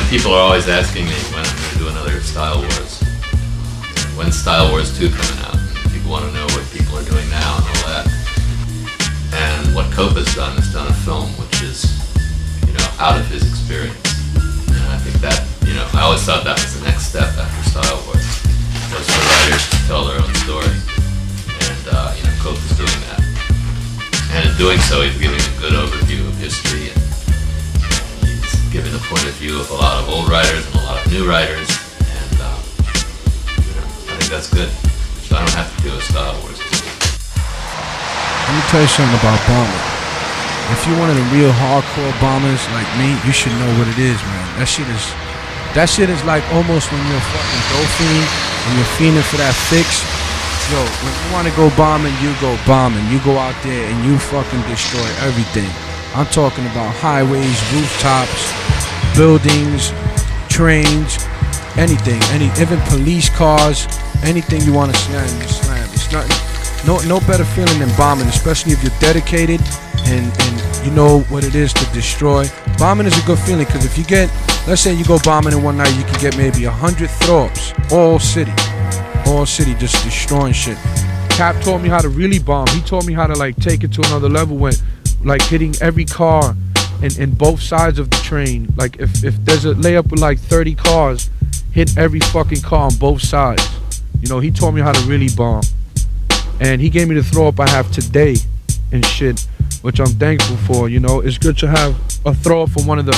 people are always asking me when I'm going to do another Style Wars. When's Style Wars 2 coming out? People want to know what people are doing now and all that. And what Cope has done is done a film which is, out of his experience. And I think that, I always thought that was the next step after Style Wars, was for writers to tell their own story. And, Cope is doing that. And in doing so, he's giving a good overview of history, and he's giving the point of view of a lot of old writers and a lot of new writers. And, I think that's good. So I don't have to do a Style Wars. Let me tell you something about bombing. If you're one of the real hardcore bombers like me, you should know what it is, man. That shit is like almost when you're a fucking dope fiend and you're fiending for that fix. Yo, when you want to go bombing, you go bombing. You go out there and you fucking destroy everything. I'm talking about highways, rooftops, buildings, trains, anything, even police cars, anything you want to slam, you slam. It's nothing. No better feeling than bombing, especially if you're dedicated and you know what it is to destroy. Bombing is a good feeling because if you get, let's say you go bombing in one night, you can get maybe 100 throw-ups, all city just destroying shit. Cap taught me how to really bomb. He taught me how to take it to another level when hitting every car and both sides of the train. Like if there's a layup with 30 cars, hit every fucking car on both sides. He taught me how to really bomb. And he gave me the throw up I have today and shit, which I'm thankful for. It's good to have a throw up from one of the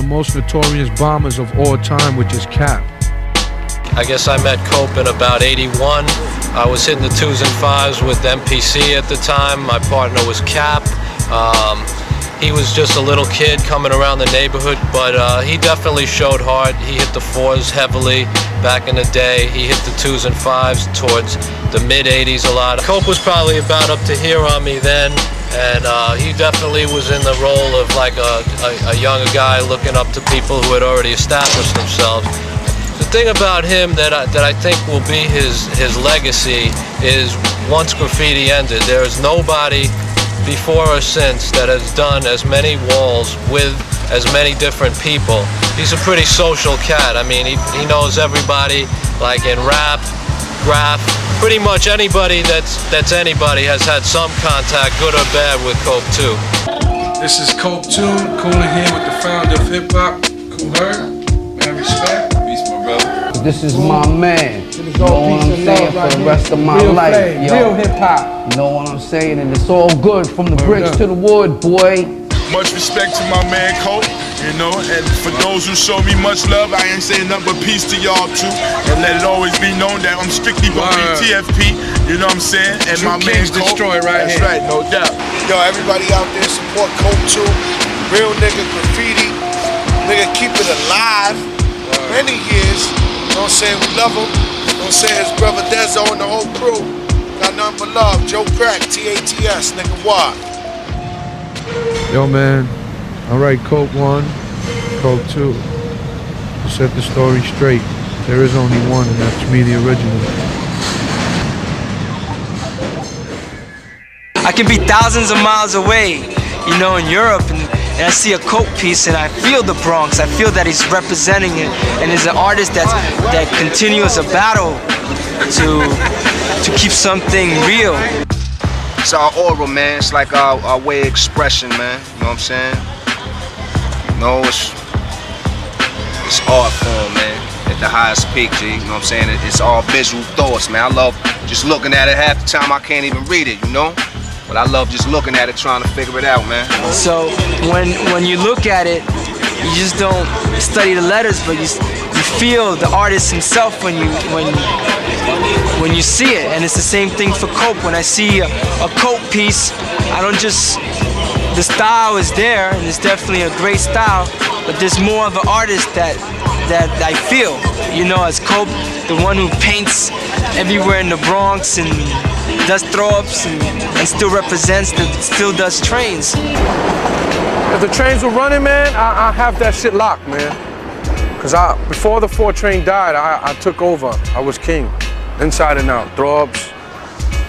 most notorious bombers of all time, which is Cap. I guess I met Cope in about 81. I was hitting the 2s and 5s with MPC at the time. My partner was Cap. He was just a little kid coming around the neighborhood, but he definitely showed hard. He hit the 4s heavily back in the day. He hit the 2s and 5s towards the mid-80s a lot. Cope was probably about up to here on me then, and he definitely was in the role of a younger guy looking up to people who had already established themselves. The thing about him that I think will be his legacy is once graffiti ended, there is nobody before or since that has done as many walls with as many different people. He's a pretty social cat. I mean, he knows everybody, in rap, graff, pretty much anybody that's anybody has had some contact, good or bad, with Cope 2. This is Cope 2, cooling here with the founder of hip-hop, Cool Herc, man, respect. Peace, my brother. This is my man. You know what I'm saying for the rest of my life, yo. Real hip-hop. You know what I'm saying? And it's all good from the bricks to the wood, boy. Much respect to my man Cope, and for those who show me much love, I ain't saying nothing but peace to y'all too. And let it always be known that I'm strictly gonna be TFP, you know what I'm saying? And my man Cope, destroy right that's here. right, no doubt. Yo, everybody out there support Cope too. Real nigga graffiti, nigga keep it alive. Many years, you know what I'm saying? We love him. You know what I'm saying? His brother Dezo and the whole crew. Got nothing but love. Joe Crack, TATS, nigga, what? Yo, man. All right, Cope 1, Cope 2. To set the story straight, there is only one, and that's me, the original. I can be thousands of miles away, in Europe, and I see a Cope piece and I feel the Bronx. I feel that he's representing it, and is an artist that continues a battle to keep something real. It's our aura, man. It's like our way of expression, man. You know what I'm saying? It's art form, man, at the highest peak, G. You know what I'm saying? It's all visual thoughts, man. I love just looking at it. Half the time I can't even read it, But I love just looking at it, trying to figure it out, man. So when you look at it, you just don't study the letters, but you feel the artist himself when you see it. And it's the same thing for Cope. When I see a Cope piece, I don't just, the style is there, and it's definitely a great style, but there's more of an artist that I feel, as Cope, the one who paints everywhere in the Bronx and does throw-ups and still represents, still does trains. If the trains were running, man, I have that shit locked, man. Cause before the 4 train died, I took over. I was king, inside and out. Throw-ups,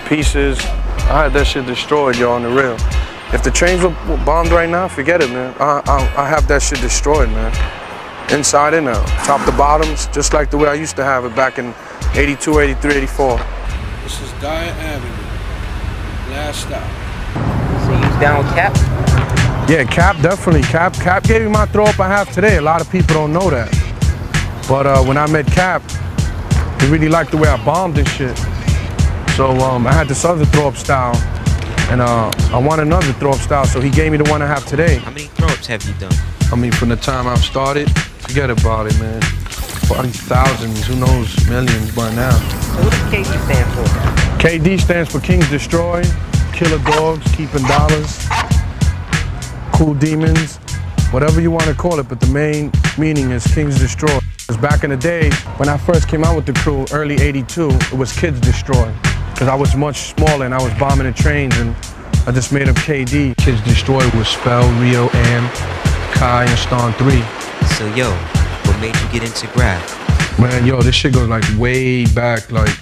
pieces. I had that shit destroyed, yo, on the real. If the trains were bombed right now, forget it, man. I have that shit destroyed, man. inside and out, top to bottoms, just like the way I used to have it back in 82, 83, 84. This is Dyer Avenue, last stop. So you was down with Cap? Yeah, Cap, definitely. Cap gave me my throw up I have today. A lot of people don't know that. But when I met Cap, he really liked the way I bombed and shit. So I had this other throw up style, and I want another throw up style, so he gave me the one I have today. How many throw ups have you done? I mean, from the time I've started, forget about it, man. Probably thousands, who knows, millions by now. So what does KD stand for? KD stands for Kings Destroy, Killer Dogs, Keeping Dollars, Cool Demons, whatever you want to call it, but the main meaning is Kings Destroy. Because back in the day, when I first came out with the crew, early 82, it was Kids Destroy. Because I was much smaller and I was bombing the trains, and I just made them KD. Kids Destroy was Spell, Rio, Am, Kai, and Ston 3. So yo, what made you get into graff? Man, yo, this shit goes like way back, like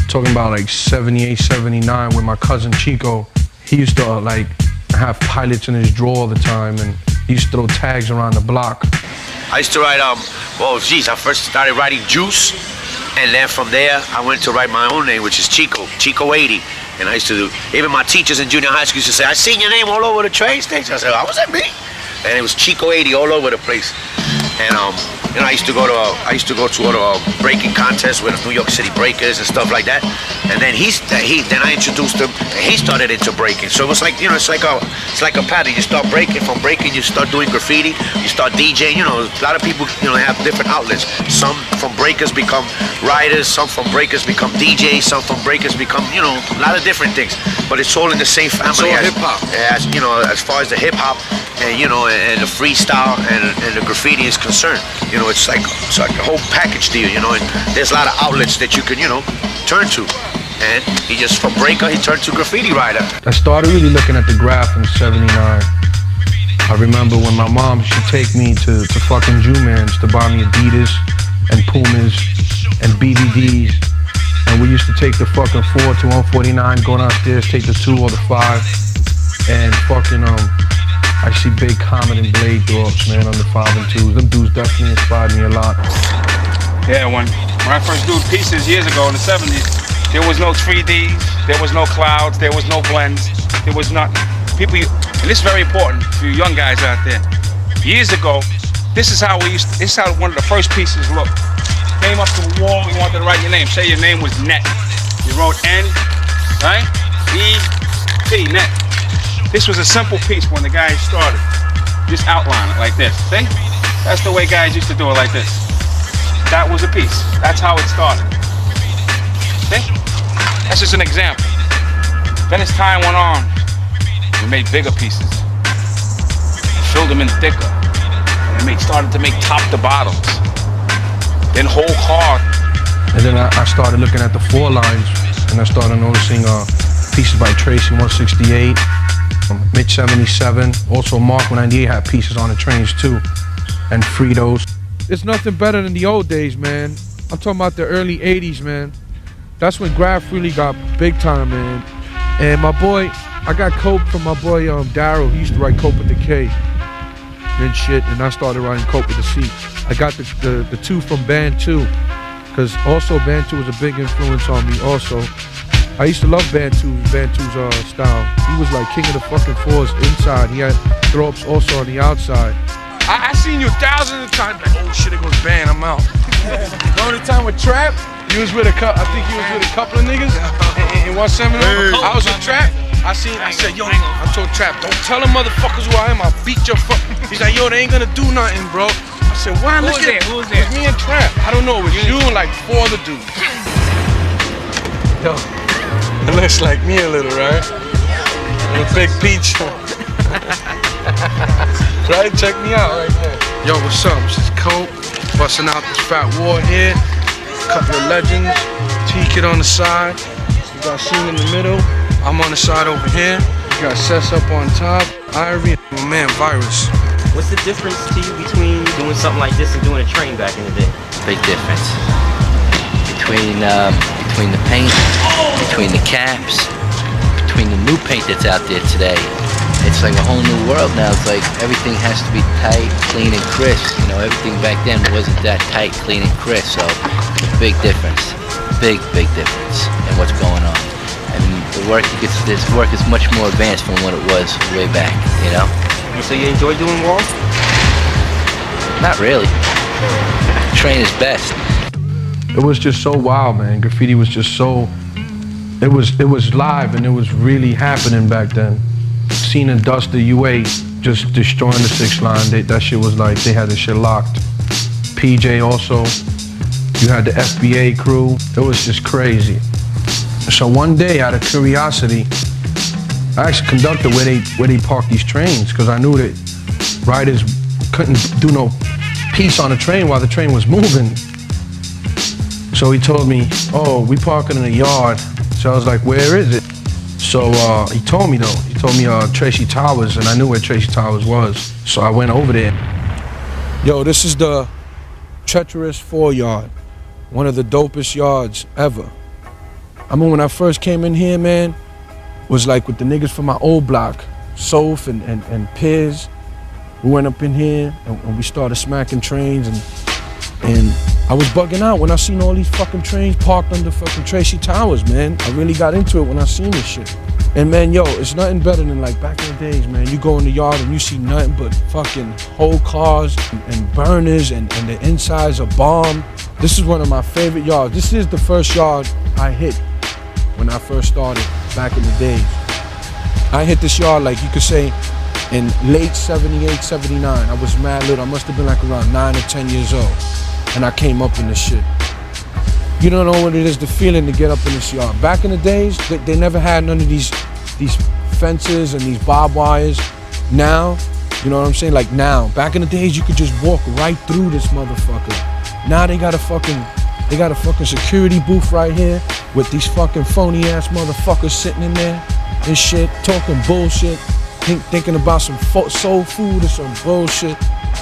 talking about like 78, 79, with my cousin Chico. He used to like have pilots in his drawer all the time, and he used to throw tags around the block. I used to write, I first started writing Juice, and then from there, I went to write my own name, which is Chico 80. And I used to do, even my teachers in junior high school used to say, I seen your name all over the train station. I said, oh, was that me? And it was Chico 80 all over the place. And I used to go to all the breaking contests with New York City breakers and stuff like that. And then then I introduced him, and he started into breaking. So it was like, it's like a pattern. You start breaking, from breaking you start doing graffiti, you start DJing. A lot of people have different outlets. Some from breakers become writers, some from breakers become DJs, some from breakers become a lot of different things. But it's all in the same family. It's all hip hop. As far as the hip hop and and the freestyle and the graffiti is concerned. It's like a whole package deal, and there's a lot of outlets that you can, turn to. And he just, from breaker, he turned to graffiti writer. I started really looking at the graff in '79. I remember when my mom, she'd take me to fucking Jew-Man's to buy me Adidas and Pumas and BDDs. And we used to take the fucking 4 to 149, go downstairs, take the 2 or the 5, and fucking, I see Big Comet and Blade throw-ups, man, on the 5 and 2s. Them dudes definitely inspired me a lot. Yeah, when I first did pieces years ago in the 70s, there was no 3Ds, there was no clouds, there was no blends, there was not people. And this is very important for you young guys out there. Years ago, this is how one of the first pieces looked. Came up to the wall, you wanted to write your name. Say your name was Net. You wrote N, right? E-T, Net. This was a simple piece when the guys started. Just outline it like this, see? That's the way guys used to do it, like this. That was a piece. That's how it started. See? That's just an example. Then as time went on, we made bigger pieces. Filled them in thicker. And started to make top to bottoms. Then whole card. And then I started looking at the 4 lines, and I started noticing pieces by Tracy 168. Mitch 77, also Mark 98 had pieces on the trains too, and Fritos. It's nothing better than the old days, man. I'm talking about the early 80s, man. That's when graff really got big time, man. And my boy, I got cope from my boy Daryl. He used to write cope with the K and shit, and I started writing cope with the C. I got the 2 from Band 2, because also Band 2 was a big influence on me also. I used to love Band 2's style. He was like king of the fucking 4s inside. He had throw-ups also on the outside. I seen you thousands of times, like, oh shit, it goes Band, I'm out. The only time with Trap, you was with I think you was with a couple of niggas in one seminar. I was with Trap. I said, yo, I told Trap, don't tell them motherfuckers who I am, I'll beat your fuck. He's like, yo, they ain't gonna do nothing, bro. I said, why? Who was there? It was me and Trap. I don't know, it was you and like 4 other dudes. Yo. It looks like me a little, right? The big peach. Right? Check me out right there. Yo, what's up? This is Cope. Busting out this fat war here. Couple of legends. T-Kid on the side. You got Sheen in the middle. I'm on the side over here. You got Sess up on top. Ivory and my man Virus. What's the difference to you between doing something like this and doing a train back in the day? Big difference. Between the paint, between the caps, between the new paint that's out there today. It's it's like a whole new world now. It's like everything has to be tight, clean, and crisp. You know, everything back then wasn't that tight, clean, and crisp. So, big difference. Big difference in what's going on. And the work this work is much more advanced from what it was way back. You know. So you enjoy doing walls? Not really. Train is best. It was just so wild, man. Graffiti was just so. It was live and it was really happening back then. Seeing a Duster UA just destroying the 6 line, that shit was like, they had the shit locked. PJ also, you had the FBA crew, it was just crazy. So one day, out of curiosity, I actually conducted where they park these trains, because I knew that riders couldn't do no piece on the train while the train was moving. So he told me, oh, we parking in a yard. So I was like, where is it? So he told me though. He told me Tracy Towers, and I knew where Tracy Towers was. So I went over there. Yo, this is the treacherous 4 yard. One of the dopest yards ever. I mean, when I first came in here, man, was like with the niggas from my old block, Soph and Piz. We went up in here and we started smacking trains, and I was bugging out when I seen all these fucking trains parked under fucking Tracy Towers, man. I really got into it when I seen this shit. And man, yo, it's nothing better than like back in the days, man. You go in the yard and you see nothing but fucking whole cars and burners and the insides are bombed. This is one of my favorite yards. This is the first yard I hit when I first started back in the days. I hit this yard like you could say in late 78, 79. I was mad little. I must have been like around 9 or 10 years old. And I came up in this shit. You don't know what it is, the feeling to get up in this yard. Back in the days, they never had none of these fences and these barbed wires. Now, you know what I'm saying? Like now, back in the days, you could just walk right through this motherfucker. Now they got a fucking security booth right here with these fucking phony ass motherfuckers sitting in there and shit, talking bullshit, thinking about some soul food or some bullshit.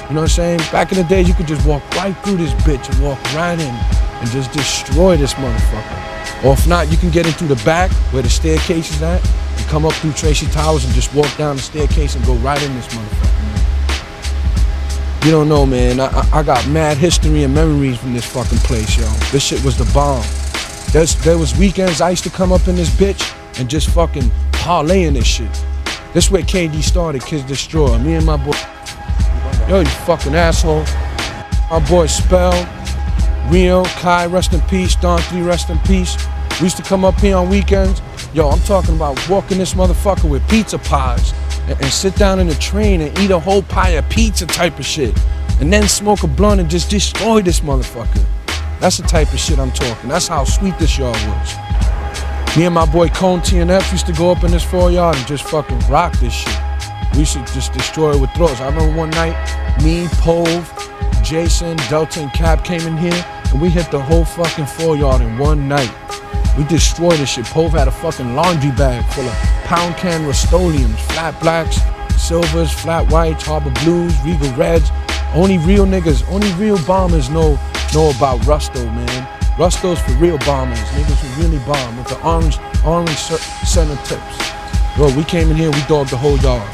You know what I'm saying? Back in the day, you could just walk right through this bitch and walk right in and just destroy this motherfucker. Or if not, you can get in through the back where the staircase is at and come up through Tracy Towers and just walk down the staircase and go right in this motherfucker, man. You don't know, man. I got mad history and memories from this fucking place, yo. This shit was the bomb. There was weekends I used to come up in this bitch and just fucking parlay in this shit. This where KD started, Kids Destroy. Me and my boy. Yo, you fucking asshole. My boy Spell, Rio, Kai, rest in peace, Don 3, rest in peace. We used to come up here on weekends. Yo, I'm talking about walking this motherfucker with pizza pies and sit down in the train and eat a whole pie of pizza type of shit. And then smoke a blunt and just destroy this motherfucker. That's the type of shit I'm talking. That's how sweet this yard was. Me and my boy Cone TNF used to go up in this 4 yard and just fucking rock this shit. We used to just destroy it with throws. I remember one night, me, Pove, Jason, Delta, and Cap came in here, and we hit the whole fucking 4 yard in one night. We destroyed this shit. Pove had a fucking laundry bag full of pound can Rust-Oleums, flat blacks, silvers, flat whites, Harbor Blues, Regal Reds. Only real niggas, only real bombers know about Rusto, man. Rusto's for real bombers, niggas who really bomb with the orange center tips. Bro, we came in here, we dogged the whole yard.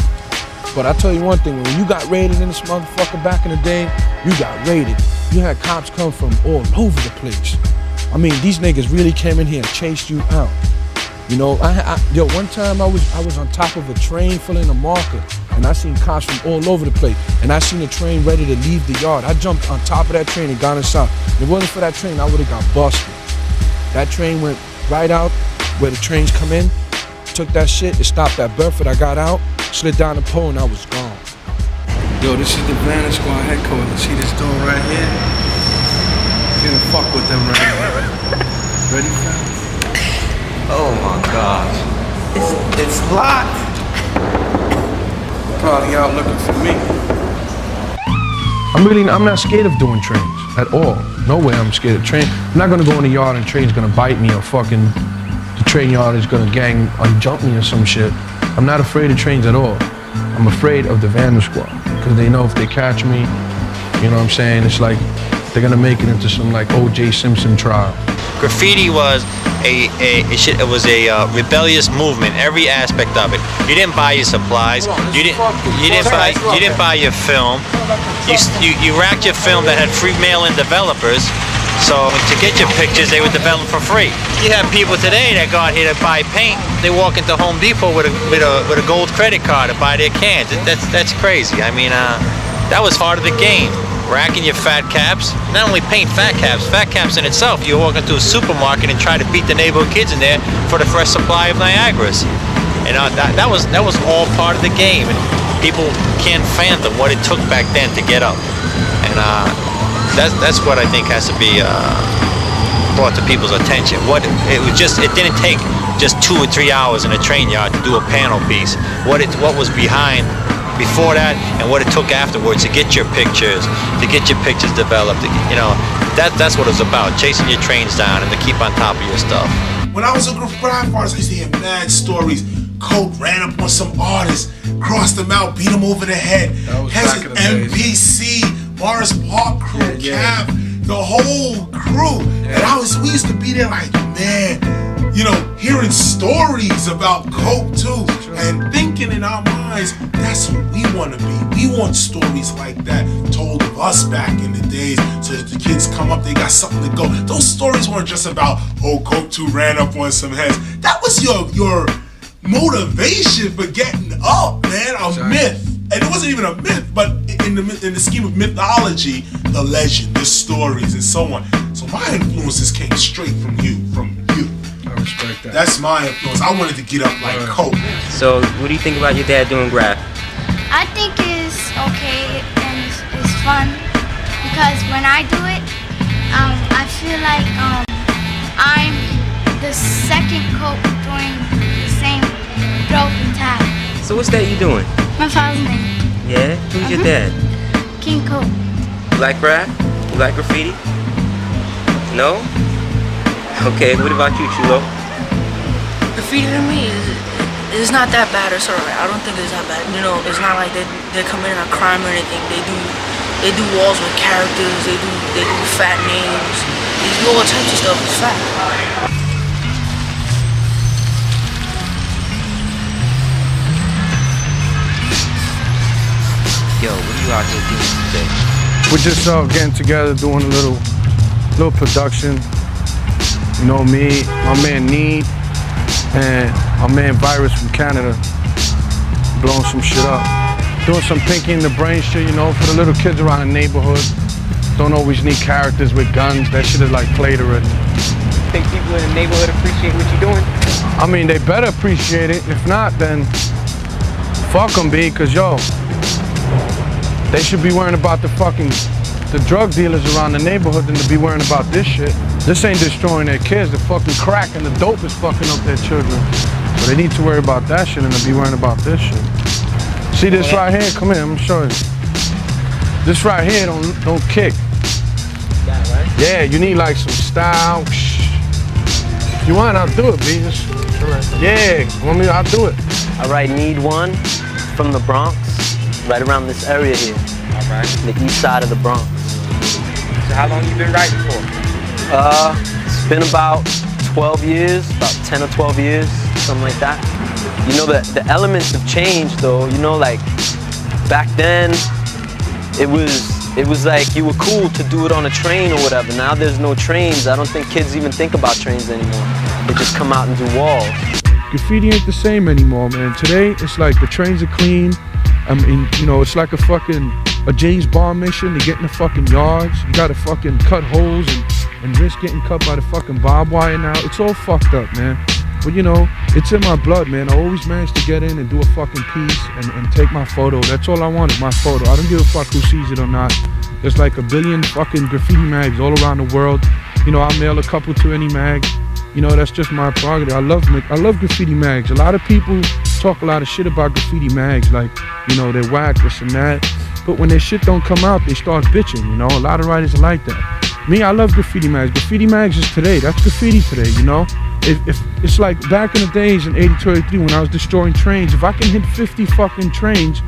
But I tell you one thing, when you got raided in this motherfucker back in the day, you got raided. You had cops come from all over the place. I mean, these niggas really came in here and chased you out. You know, yo, one time I was on top of a train filling a marker, and I seen cops from all over the place, and I seen the train ready to leave the yard. I jumped on top of that train and got inside. If it wasn't for that train, I would have got busted. That train went right out where the trains come in, took that shit, it stopped at Bedford, I got out, slid down the pole, and I was gone. Yo, this is the Vanna Squad headquarters. See this door right here? You're gonna fuck with them right here. Ready, fam? Oh my gosh. It's locked. Probably out looking for me. I'm not scared of doing trains at all. No way I'm scared of trains. I'm not gonna go in the yard and train's gonna bite me or fucking the train yard is gonna gang jump me or some shit. I'm not afraid of trains at all. I'm afraid of the Vanna Squad because they know if they catch me, you know what I'm saying? It's like they're gonna make it into some like O.J. Simpson trial. Graffiti was it was a rebellious movement, every aspect of it. You didn't buy your supplies. You didn't buy your film. You racked your film that had free mail-in developers. So to get your pictures, they would develop for free. You have people today that go out here to buy paint. They walk into Home Depot with a gold credit card to buy their cans. That's crazy. I mean, that was part of the game. Racking your fat caps. Not only paint fat caps in itself. You walk into a supermarket and try to beat the neighborhood kids in there for the fresh supply of Niagaras. And that was all part of the game. And people can't fathom what it took back then to get up. And that's what I think has to be brought to people's attention. It didn't take just 2 or 3 hours in a train yard to do a panel piece. What was behind before that and what it took afterwards to get your pictures developed. You know, that's what it's about, chasing your trains down and to keep on top of your stuff. When I was a graff artist, I used to hear mad stories. Cope ran up on some artist, crossed them out, beat them over the head. Has an MPC, Morris Park crew, Cap, the whole crew. And we used to be there like, man, you know, hearing stories about Cope too, and thinking in our minds, that's what we want to be. We want stories like that told of us back in the days, so that the kids come up, they got something to go. Those stories weren't just about, oh, Cope 2 ran up on some heads. That was your motivation for getting up, man. A myth. And it wasn't even a myth, but in the scheme of mythology, the legend, the stories, and so on. So my influences came straight from you. I respect that. That's my influence. I wanted to get up like Cope. So, what do you think about your dad doing graff? I think it's okay and it's fun because when I do it, I feel like I'm the second Cope doing the same dope and tap. So what's that you doing? My father's name. Yeah? Who's your dad? King Cope. You like graff? You like graffiti? No? Okay, what about you, Chulo? Graffiti to me is not that bad. It's alright. I don't think it's that bad. You know, it's not like they're committing a crime or anything. They do walls with characters. They do fat names. They do all types of stuff. It's fat. Yo, what are you out here doing today? We're just getting together, doing a little production. You know me, my man Need, and my man Virus from Canada, blowing some shit up. Doing some Pinky in the Brain shit, you know, for the little kids around the neighborhood. Don't always need characters with guns. That shit is like played already. Think people in the neighborhood appreciate what you're doing? I mean, they better appreciate it. If not, then fuck them, B, cause yo, they should be worrying about the drug dealers around the neighborhood than to be worrying about this shit. This ain't destroying their kids. The fucking crack and the dope is fucking up their children. So they need to worry about that shit and to be worrying about this shit. See this right here? Come here, I'm gonna show you. This right here don't kick. That, right? Yeah, you need like some style. If you want, I'll do it, B. Yeah, want me? I'll do it. All right, Need one from the Bronx, right around this area here. All right. The east side of the Bronx. So how long you been writing for? It's been about 12 years, about 10 or 12 years, something like that. You know, the elements have changed though. You know, like back then, it was like you were cool to do it on a train or whatever. Now there's no trains. I don't think kids even think about trains anymore. They just come out and do walls. Graffiti ain't the same anymore, man. Today, it's like the trains are clean. I mean, you know, it's like a James Bond mission to get in the fucking yards. You gotta fucking cut holes and risk getting cut by the fucking barbed wire now. It's all fucked up, man. But you know, it's in my blood, man. I always manage to get in and do a fucking piece and take my photo. That's all I want is my photo. I don't give a fuck who sees it or not. There's like 1 billion fucking graffiti mags all around the world. You know, I'll mail a couple to any mag. You know, that's just my prerogative. I love graffiti mags. A lot of people talk a lot of shit about graffiti mags, like, you know, they're whack, this and that. But when their shit don't come out, they start bitching, you know? A lot of writers are like that. Me, I love graffiti mags. Graffiti mags is today. That's graffiti today, you know? If it's like back in the days in 82, 83 when I was destroying trains, if I can hit 50 fucking trains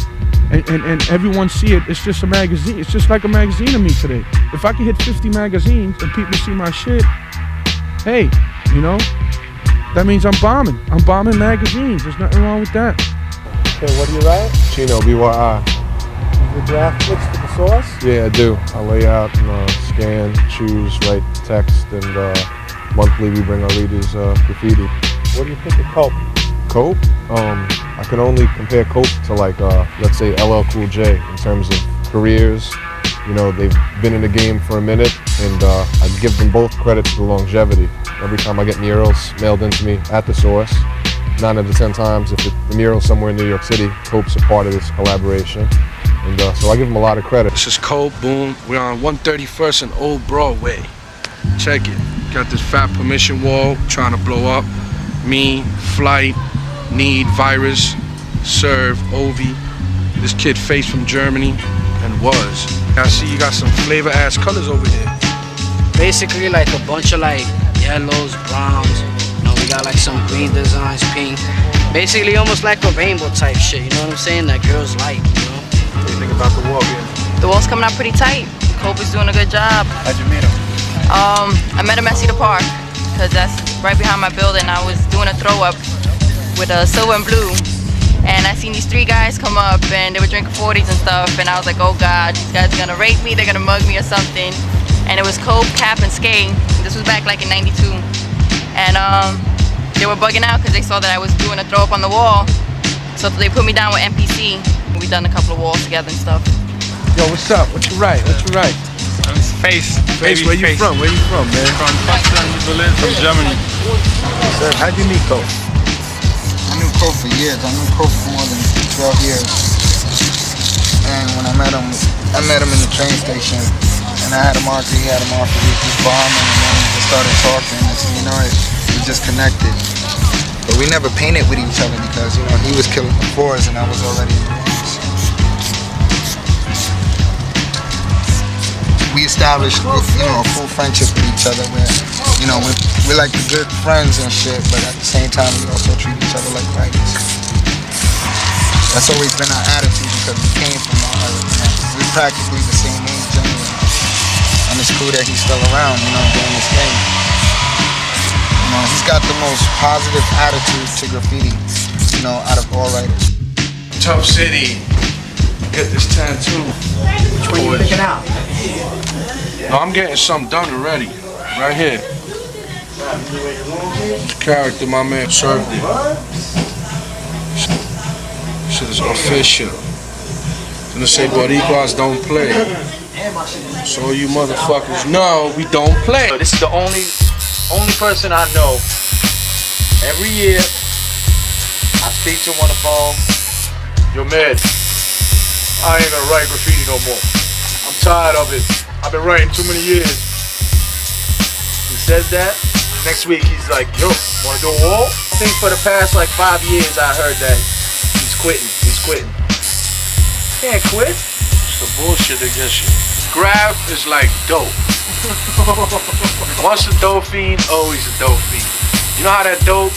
and everyone see it, it's just a magazine. It's just like a magazine to me today. If I can hit 50 magazines and people see my shit, hey, you know, That means I'm bombing. I'm bombing magazines. There's nothing wrong with that. Okay, what do you write? Chino, BYI. You draft flicks to the source? Yeah, I do. I lay out and scan, choose, write text, and monthly we bring our readers graffiti. What do you think of Cope? Cope? I can only compare Cope to like, let's say LL Cool J in terms of careers. You know, they've been in the game for a minute, and I give them both credit for the longevity. Every time I get murals mailed into me at the source, 9 out of 10 times, if the mural's somewhere in New York City, Cope's a part of this collaboration. And so I give them a lot of credit. This is Cope, boom. We're on 131st and Old Broadway. Check it. Got this fat permission wall trying to blow up. Me, Flight, Need, Virus, Serve, Ovi. This kid Face from Germany, and Was. I see you got some flavor ass colors over here. Basically like a bunch of like yellows, browns. You know, we got like some green designs, pink. Basically almost like a rainbow type shit, you know what I'm saying? That girls like, you know? What do you think about the wall here? The wall's coming out pretty tight. Cope is doing a good job. How'd you meet him? I met him at Cedar Park, because that's right behind my building. I was doing a throw up with a silver and blue. And I seen these 3 guys come up and they were drinking 40s and stuff. And I was like, oh God, these guys are gonna rape me, they're gonna mug me or something. And it was Cope, Cap, and Skate. This was back like in '92. And they were bugging out because they saw that I was doing a throw up on the wall. So they put me down with MPC. We done a couple of walls together and stuff. Yo, what's up? What you write? What you write? Face. Face, where you from? Where you from, man? From Berlin, from Germany. How'd you meet Cope? I knew Cope for years. I knew Cope for more than 12 years. And when I met him in the train station. And I had him marked, he had him off, he was bombing, and then we just started talking. And so, you know, we just connected. But we never painted with each other because, you know, he was killing the floors and I was already in the rooms. We established, you know, a full friendship with each other where, you know, we're like good friends and shit, but at the same time, we also treat each other like writers. That's always been our attitude because we came from we're practically the same age anyway. And it's cool that he's still around, you know, doing this thing. You know, he's got the most positive attitude to graffiti, you know, out of all writers. Tough City. Get this tattoo. Which one you picking out? No, I'm getting something done already. Right here. Character my man served it. Shit is official. Gonna say Boricuas don't play. So you motherfuckers know we don't play. This is the only person I know. Every year, I speak to him on the phone. Yo, man, I ain't gonna write graffiti no more. I'm tired of it. I've been writing too many years. He says that. Next week, he's like, yo, wanna do a wall? I think for the past like 5 years, I heard that he's quitting. He's quitting. Can't quit. It's the bullshit against you. Graff is like dope. Once a dope fiend, always a dope fiend. You know how that dope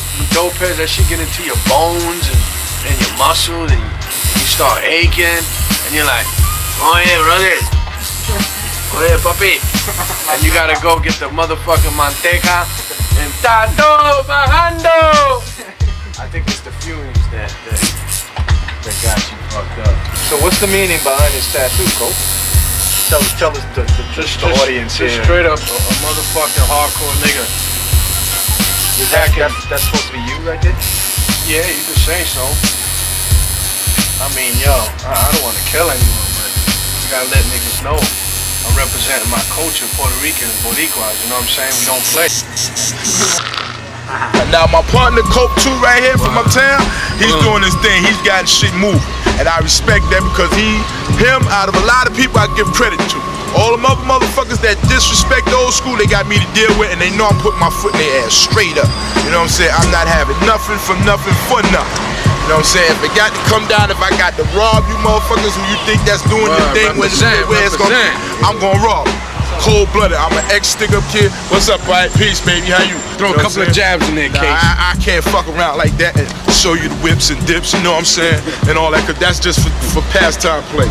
heads, that shit get into your bones and your muscles, and you start aching, and you're like, oh yeah, brother. Oh yeah, papi. And you gotta go get the motherfucking manteca and tato bajando. I think it's the fumes that got you fucked up. So what's the meaning behind this tattoo, Cope? Tell us the audience here. Just straight up a motherfucking hardcore nigga. That's supposed to be you right there? Yeah, you could say so. I mean, yo, I don't want to kill anyone, but you gotta let niggas know I'm representing my culture, Puerto Rican, Boricuas, you know what I'm saying? We don't play. Now my partner Cope too right here from uptown, he's doing his thing, he's got shit moving. And I respect that because him out of a lot of people I give credit to. All the motherfuckers that disrespect the old school, they got me to deal with and they know I'm putting my foot in their ass straight up. You know what I'm saying? I'm not having nothing for nothing for nothing. You know what I'm saying? If it got to come down, if I got to rob you motherfuckers who you think that's doing the thing where it's gonna be, I'm gonna rob. Cold-blooded, I'm an ex-stick-up kid. What's up, right? Peace, baby, how you? Throw a couple of jabs in there, Case. I can't fuck around like that and show you the whips and dips, you know what I'm saying? And all that, cause that's just for pastime play.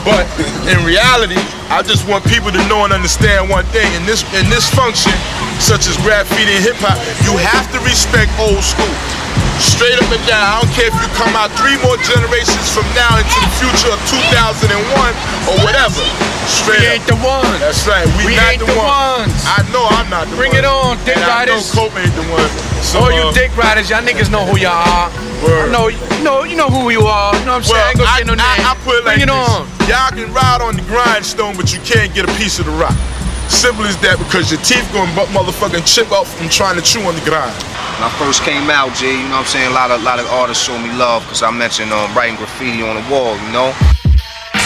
But in reality, I just want people to know and understand one thing. In this function, such as graffiti and hip hop, you have to respect old school. Straight up and down. I don't care if you come out 3 more generations from now into the future of 2001 or whatever. Straight We ain't the ones. That's right. We not ain't the ones. I know I'm not the one. Bring it on, dick and riders. I know Cope ain't the one. So, all you dick riders, y'all niggas know who y'all are. Word. I know, you know who you are. You know what I'm saying? I ain't gonna say no name. I put it like Bring it this. on. Y'all can ride on the grindstone, but you can't get a piece of the rock. Simple as that, because your teeth gonna motherfucking chip out from trying to chew on the grind. When I first came out, G, you know what I'm saying, a lot of artists showed me love because I mentioned writing graffiti on the wall, you know?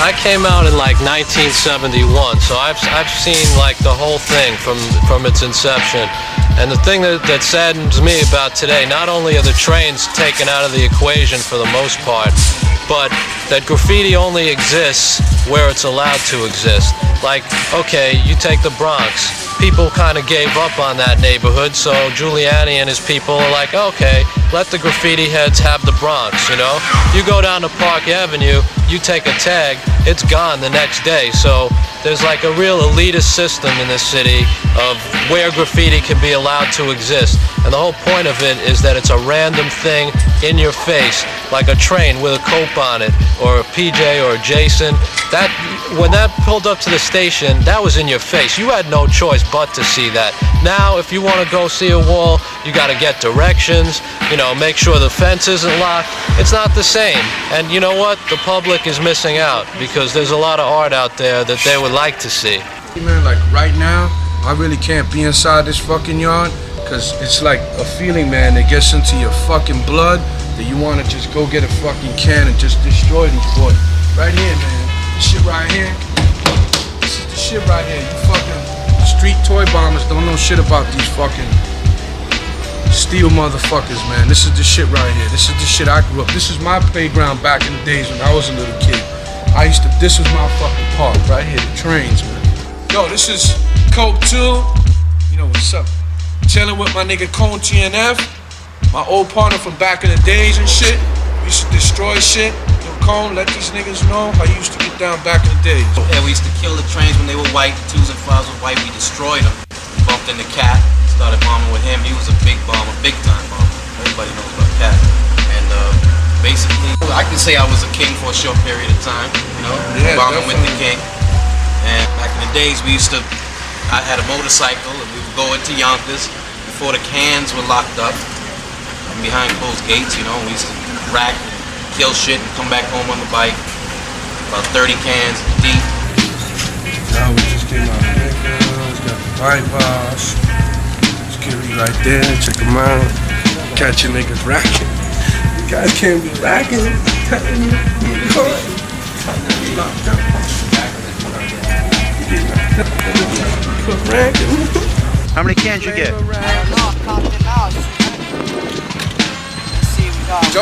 I came out in like 1971, so I've seen like the whole thing from its inception. And the thing that saddens me about today, not only are the trains taken out of the equation for the most part, but that graffiti only exists where it's allowed to exist. Like, okay, you take the Bronx. People kind of gave up on that neighborhood, so Giuliani and his people are like, okay, let the graffiti heads have the Bronx, you know? You go down to Park Avenue, you take a tag, it's gone the next day. So there's like a real elitist system in this city of where graffiti can be allowed to exist. And the whole point of it is that it's a random thing in your face, like a train with a cope on it, or a PJ or a Jason. When that pulled up to the station, that was in your face. You had no choice but to see that. Now, if you want to go see a wall, you got to get directions, you know, make sure the fence isn't locked. It's not the same. And you know what? The public is missing out because there's a lot of art out there that they would like to see. Man, like right now, I really can't be inside this fucking yard because it's like a feeling, man, that gets into your fucking blood that you want to just go get a fucking can and just destroy these boys. Right here, man. This shit right here. This is the shit right here. You fucking street toy bombers don't know shit about these fucking steel motherfuckers, man. This is the shit right here. This is the shit I grew up. This is my playground back in the days when I was a little kid. This was my fucking park right here, the trains, man. Yo, this is Coke 2. You know what's up. Chilling with my nigga Cone TNF, my old partner from back in the days and shit. We used to destroy shit. Yo, Cone, let these niggas know how you used to get down back in the days. Yeah, we used to kill the trains when they were white. The 2s and 5s were white. We destroyed them. Bumped into Cat. Started bombing with him. He was a big bomber, big time bomber. Everybody knows about Cat. And basically, I can say I was a king for a short period of time. You know, yeah, bombing definitely. with the king. And back in the days, I had a motorcycle and we would go into Yonkers before the cans were locked up and behind closed gates, you know. We used to rack, kill shit, and come back home on the bike. About 30 cans deep. Now we just came out of Lakers, got the bypass. Security right there, check them out. Catch your niggas racking. You guys can't be racking. I'm telling you, you locked up. How many cans you get? Go,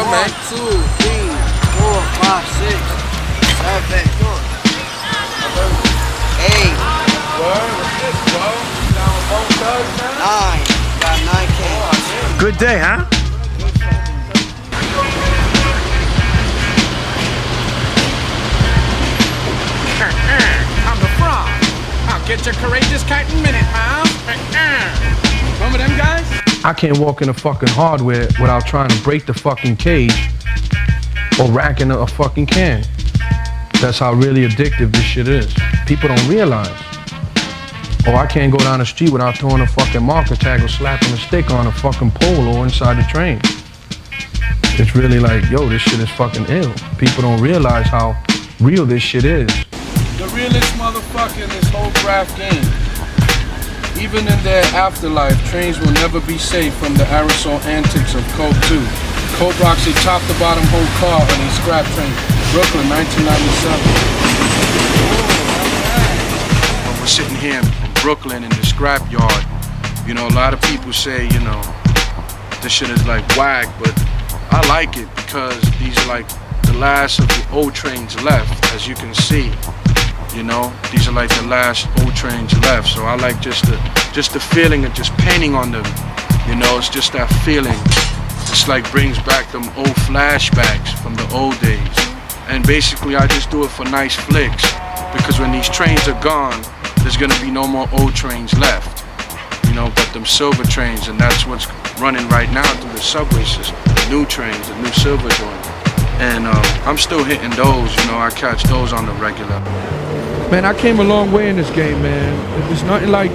man. 1, 2, 3, 4, 5, 6, 7, 8. 9. Got 9 cans. Good day, huh? I'm the frog. I'll get your courageous kite in a minute, huh? Remember them guys? I can't walk in a fucking hardware without trying to break the fucking cage or racking a fucking can. That's how really addictive this shit is. People don't realize. Oh, I can't go down the street without throwing a fucking marker tag or slapping a stick on a fucking pole or inside the train. It's really like, yo, this shit is fucking ill. People don't realize how real this shit is. The realest motherfucker in this whole graff game. Even in their afterlife, trains will never be safe from the aerosol antics of Coke 2. Coke rocks a top-to-bottom whole car on a scrap train. Brooklyn, 1997. When we're sitting here in Brooklyn in the scrap yard, you know, a lot of people say, you know, this shit is like whack, but I like it because these are like the last of the old trains left, as you can see. You know, these are like the last old trains left, so I like just the feeling of just painting on them. You know, it's just that feeling. It's like brings back them old flashbacks from the old days. And basically I just do it for nice flicks, because when these trains are gone, there's gonna be no more old trains left, you know, but them silver trains, and that's what's running right now through the subway system, the new trains, the new silver joint. And I'm still hitting those, you know, I catch those on the regular. Man, I came a long way in this game, man. There's nothing like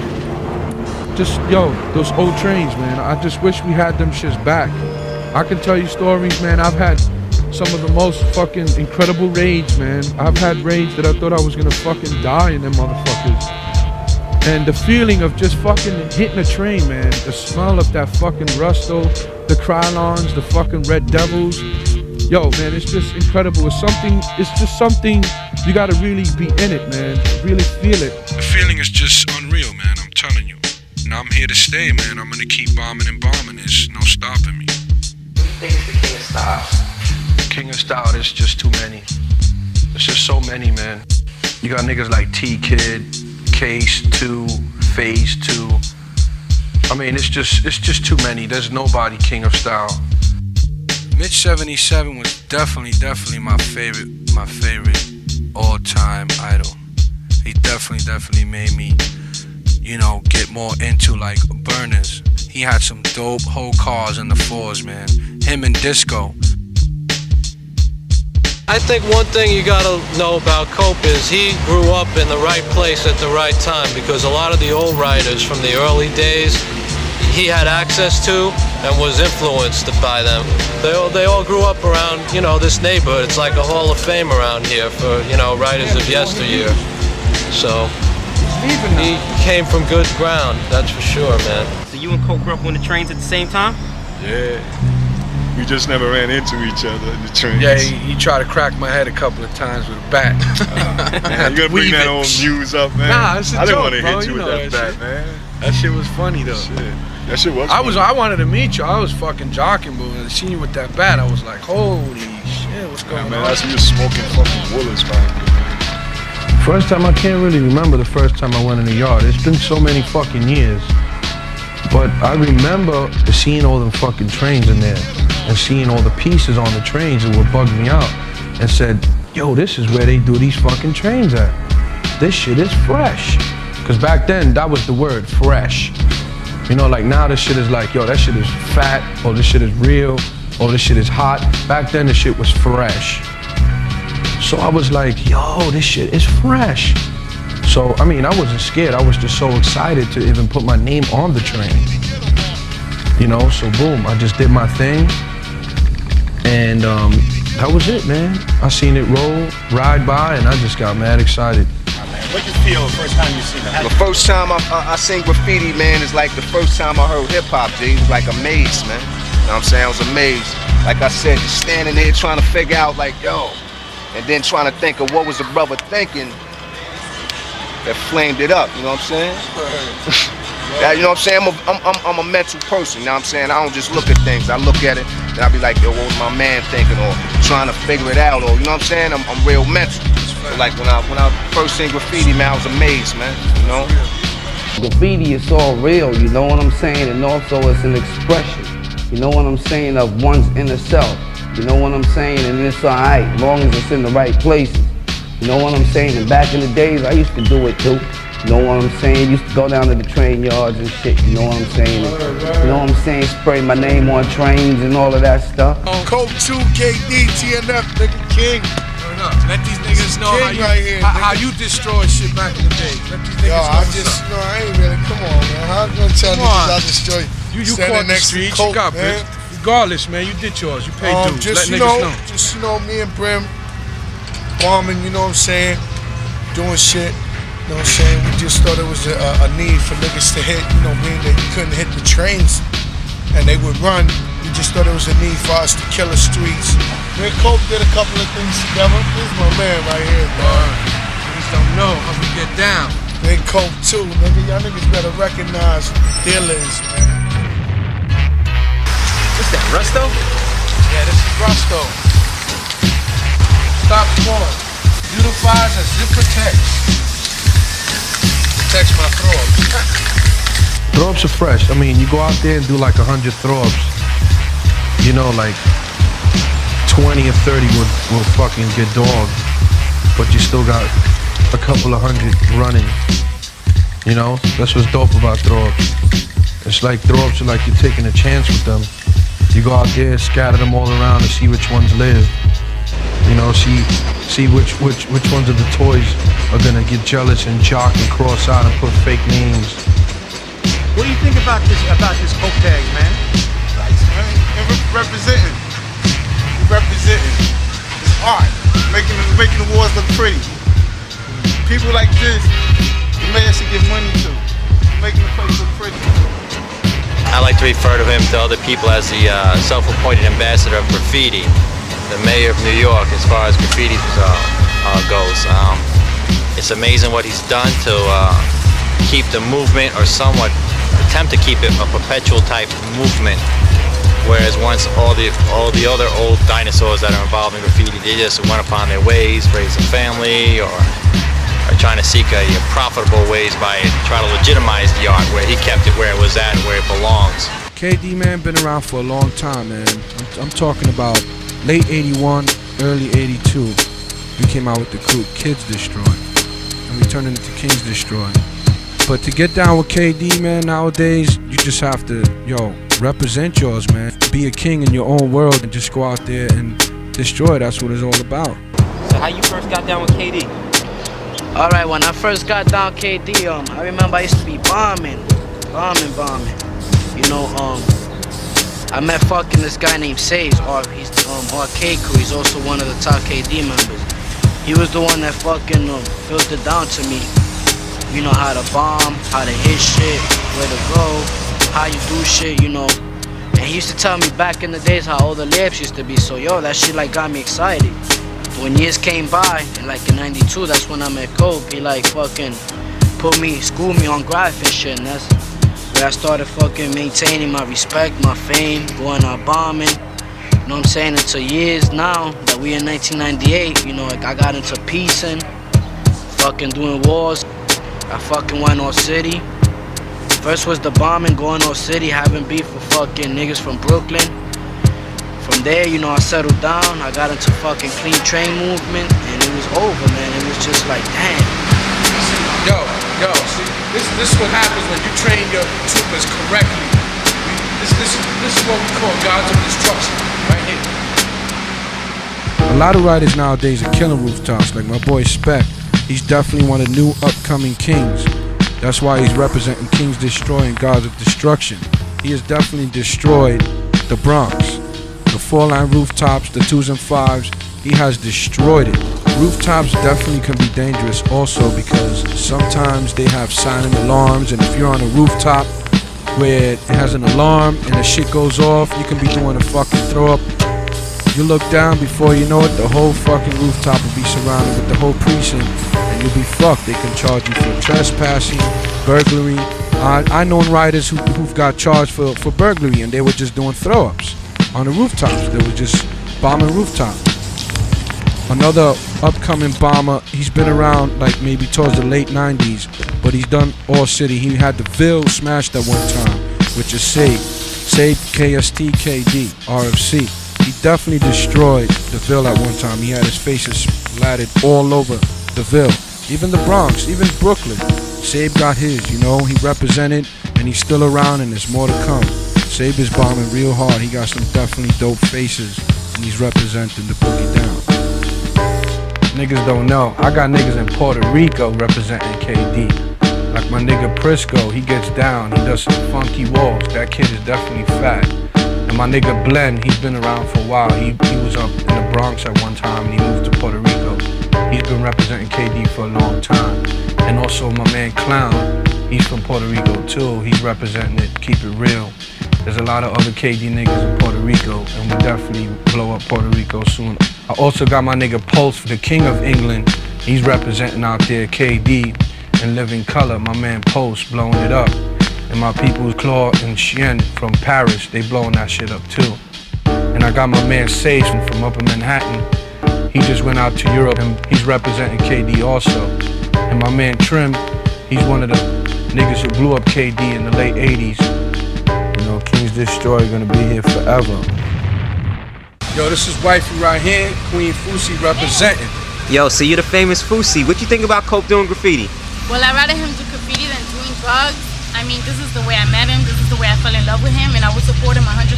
just, those old trains, man. I just wish we had them shits back. I can tell you stories, man. I've had some of the most fucking incredible raids, man. I've had raids that I thought I was gonna fucking die in them motherfuckers. And the feeling of just fucking hitting a train, man. The smell of that fucking Rusto, the Krylons, the fucking Red Devils. Yo, man, it's just incredible. It's just something, you gotta really be in it, man. Really feel it. The feeling is just unreal, man, I'm telling you. And I'm here to stay, man. I'm gonna keep bombing and bombing. There's no stopping me. What do you think is the king of style? King of style, there's just too many. There's just so many, man. You got niggas like T-Kid, Case 2, Phase 2. I mean, it's just too many. There's nobody king of style. Mitch 77 was definitely my favorite all-time idol. He definitely made me, you know, get more into like burners. He had some dope whole cars in the fours, man. Him and Disco. I think one thing you gotta know about Cope is he grew up in the right place at the right time, because a lot of the old writers from the early days he had access to and was influenced by them. They all grew up around, you know, this neighborhood. It's like a hall of fame around here for, you know, writers of yesteryear. So he came from good ground, that's for sure, man. So you and Cope grew up on the trains at the same time? Yeah. We just never ran into each other in the trains. Yeah, he tried to crack my head a couple of times with a bat. You gotta bring that old news up, man. Nah, it's a I didn't joke, want to bro. hit you with that bat, shit. man. That shit was funny though. Shit. That shit was funny. funny. I wanted to meet you. I was fucking jocking, but when I seen you with that bat, I was like, holy shit, what's going man, on? that's you smoking fucking Woolers, man. First time, I can't really remember the first time I went in the yard. It's been so many fucking years. But I remember seeing all them fucking trains in there and seeing all the pieces on the trains that would bug me out, and said, yo, this is where they do these fucking trains at. This shit is fresh. Cause back then, that was the word, fresh. You know, like now this shit is like, yo, that shit is fat, or this shit is real, or this shit is hot. Back then the shit was fresh. So I was like, yo, this shit is fresh. So, I mean, I wasn't scared. I was just so excited to even put my name on the train. You know, so boom, I just did my thing. And that was it, man. I seen it roll, ride by, and I just got mad excited. What you feel the first time you seen it? The first time I seen graffiti, man, is like the first time I heard hip hop, G. It was like amazed, man. You know what I'm saying? I was amazed. Like I said, just standing there trying to figure out, like, yo, and then trying to think of what was the brother thinking that flamed it up, you know what I'm saying? That, you know what I'm saying? I'm a mental person, you know what I'm saying? I don't just look at things. I look at it, and I be like, yo, what was my man thinking? Or trying to figure it out, or, you know what I'm saying? I'm real mental. So like when I first seen graffiti, man, I was amazed, man, you know? Graffiti is all real, you know what I'm saying? And also it's an expression, you know what I'm saying, of one's inner self. You know what I'm saying? And it's alright, as long as it's in the right places. You know what I'm saying? And back in the days, I used to do it too. You know what I'm saying? Used to go down to the train yards and shit, you know what I'm saying? And, you know what I'm saying? Spray my name on trains and all of that stuff. Cope 2, KD, TNF, nigga, king. Let these niggas know how you destroy shit back in the day. Let these niggas know. I ain't really, come on, man. How I'm gonna tell niggas I destroy you caught the streets, you got it. Regardless, man, you did yours. You paid dues. Let niggas know. Just, you know, me and Brim bombing, you know what I'm saying? Doing shit, you know what I'm saying? We just thought it was a need for niggas to hit, you know, being that you couldn't hit the trains and they would run. We just thought it was a need for us to kill the streets. Me and Cope did a couple of things together. This is my man right here, man. Niggas don't know how we get down. Me and Cope too, nigga. Y'all niggas better recognize who the deal is, man. What's that, Rusto? Yeah, this is Rusto. Stop forward. Unifies as zip protects. Protects my throw-ups. Throw-ups are fresh. I mean, you go out there and do like 100 throw-ups. You know, like 20 or 30 will fucking get dogged, but you still got a couple of hundred running. You know, that's what's dope about throw-ups. It's like throw-ups are like you're taking a chance with them. You go out there, scatter them all around and see which ones live. You know, see which ones of the toys are gonna get jealous and jock and cross out and put fake names. What do you think about this coke tag, man? Nice, man. And representing. It's art. Making the wars look pretty. People like this, the mayor should give money to. Making the place look pretty. I like to refer to him to other people as the self-appointed ambassador of graffiti, the mayor of New York as far as graffiti goes. It's amazing what he's done to keep the movement, or somewhat attempt to keep it a perpetual type movement. Whereas once all the other old dinosaurs that are involved in graffiti, they just went upon their ways, raised a family, or trying to seek a profitable ways by trying to legitimize the art where he kept it where it was at and where it belongs. KD, man, been around for a long time, man. I'm talking about late 81, early 82. We came out with the group Kids Destroy, and we turned it into Kings Destroy. But to get down with KD, man, nowadays, you just have to, represent yours, man. Be a king in your own world and just go out there and destroy. That's what it's all about. So how you first got down with KD? Alright, when I first got down KD, I remember I used to be bombing. You know, I met fucking this guy named Sage, he's Arcade Crew. He's also one of the top KD members. He was the one that fucking filtered down to me. You know how to bomb, how to hit shit, where to go, how you do shit, you know. And he used to tell me back in the days how all the layups used to be. So that shit like got me excited. When years came by, and like in 92, that's when I met Coke. He like fucking schooled me on graff and shit, and that's where I started fucking maintaining my respect, my fame, going out bombing. You know what I'm saying? Until years now that we in 1998, I got into piecing, fucking doing wars. I fucking went North City. First was the bombing, going North City, having beef with fucking niggas from Brooklyn. From there, I settled down. I got into fucking clean train movement, and it was over, man. It was just like, damn. See, this is what happens when you train your troopers correctly. This is what we call gods of destruction, right here. A lot of writers nowadays are killing rooftops, like my boy Spec. He's definitely one of the new upcoming kings. That's why he's representing Kings Destroy and Gods of Destruction. He has definitely destroyed the Bronx. The 4-line rooftops, the 2s and 5s, he has destroyed it. Rooftops definitely can be dangerous also because sometimes they have silent alarms, and if you're on a rooftop where it has an alarm and the shit goes off, you can be doing a fucking throw up. You look down, before you know it, the whole fucking rooftop will be surrounded with the whole precinct, and you'll be fucked. They can charge you for trespassing, burglary. I know writers who've got charged for burglary, and they were just doing throw-ups on the rooftops. They were just bombing rooftops. Another upcoming bomber, he's been around like maybe towards the late 90s, but he's done all city. He had the Ville smashed at one time, which is Sabe, KSTKD, RFC. He definitely destroyed the Ville at one time. He had his faces splattered all over the Ville. Even the Bronx, even Brooklyn. Sabe got his, he represented, and he's still around, and there's more to come. Sabe is bombing real hard. He got some definitely dope faces, and he's representing the boogie down. Niggas don't know, I got niggas in Puerto Rico representing KD. Like my nigga Prisco, he gets down, he does some funky walls. That kid is definitely fat. And my nigga Blend, he's been around for a while. He was up in the Bronx at one time and he moved to Puerto Rico. He's been representing KD for a long time. And also my man Clown, he's from Puerto Rico too. He's representing it, keep it real. There's a lot of other KD niggas in Puerto Rico, and we definitely blow up Puerto Rico soon. I also got my nigga Pulse, the King of England. He's representing out there KD and Living Color. My man Pulse blowing it up. And my people's Claw and Chien from Paris, they blowing that shit up too. And I got my man Sage from up in Manhattan. He just went out to Europe and he's representing KD also. And my man Trim, he's one of the niggas who blew up KD in the late 80s. Kings Destroy gonna be here forever. Yo, this is wifey right here, Queen Fusi representing. Yo, so you're the famous Fusi. What you think about Cope doing graffiti? Well, I'd rather him do graffiti than doing drugs. I mean, this is the way I met him. This is the way I fell in love with him, and I would support him 100%.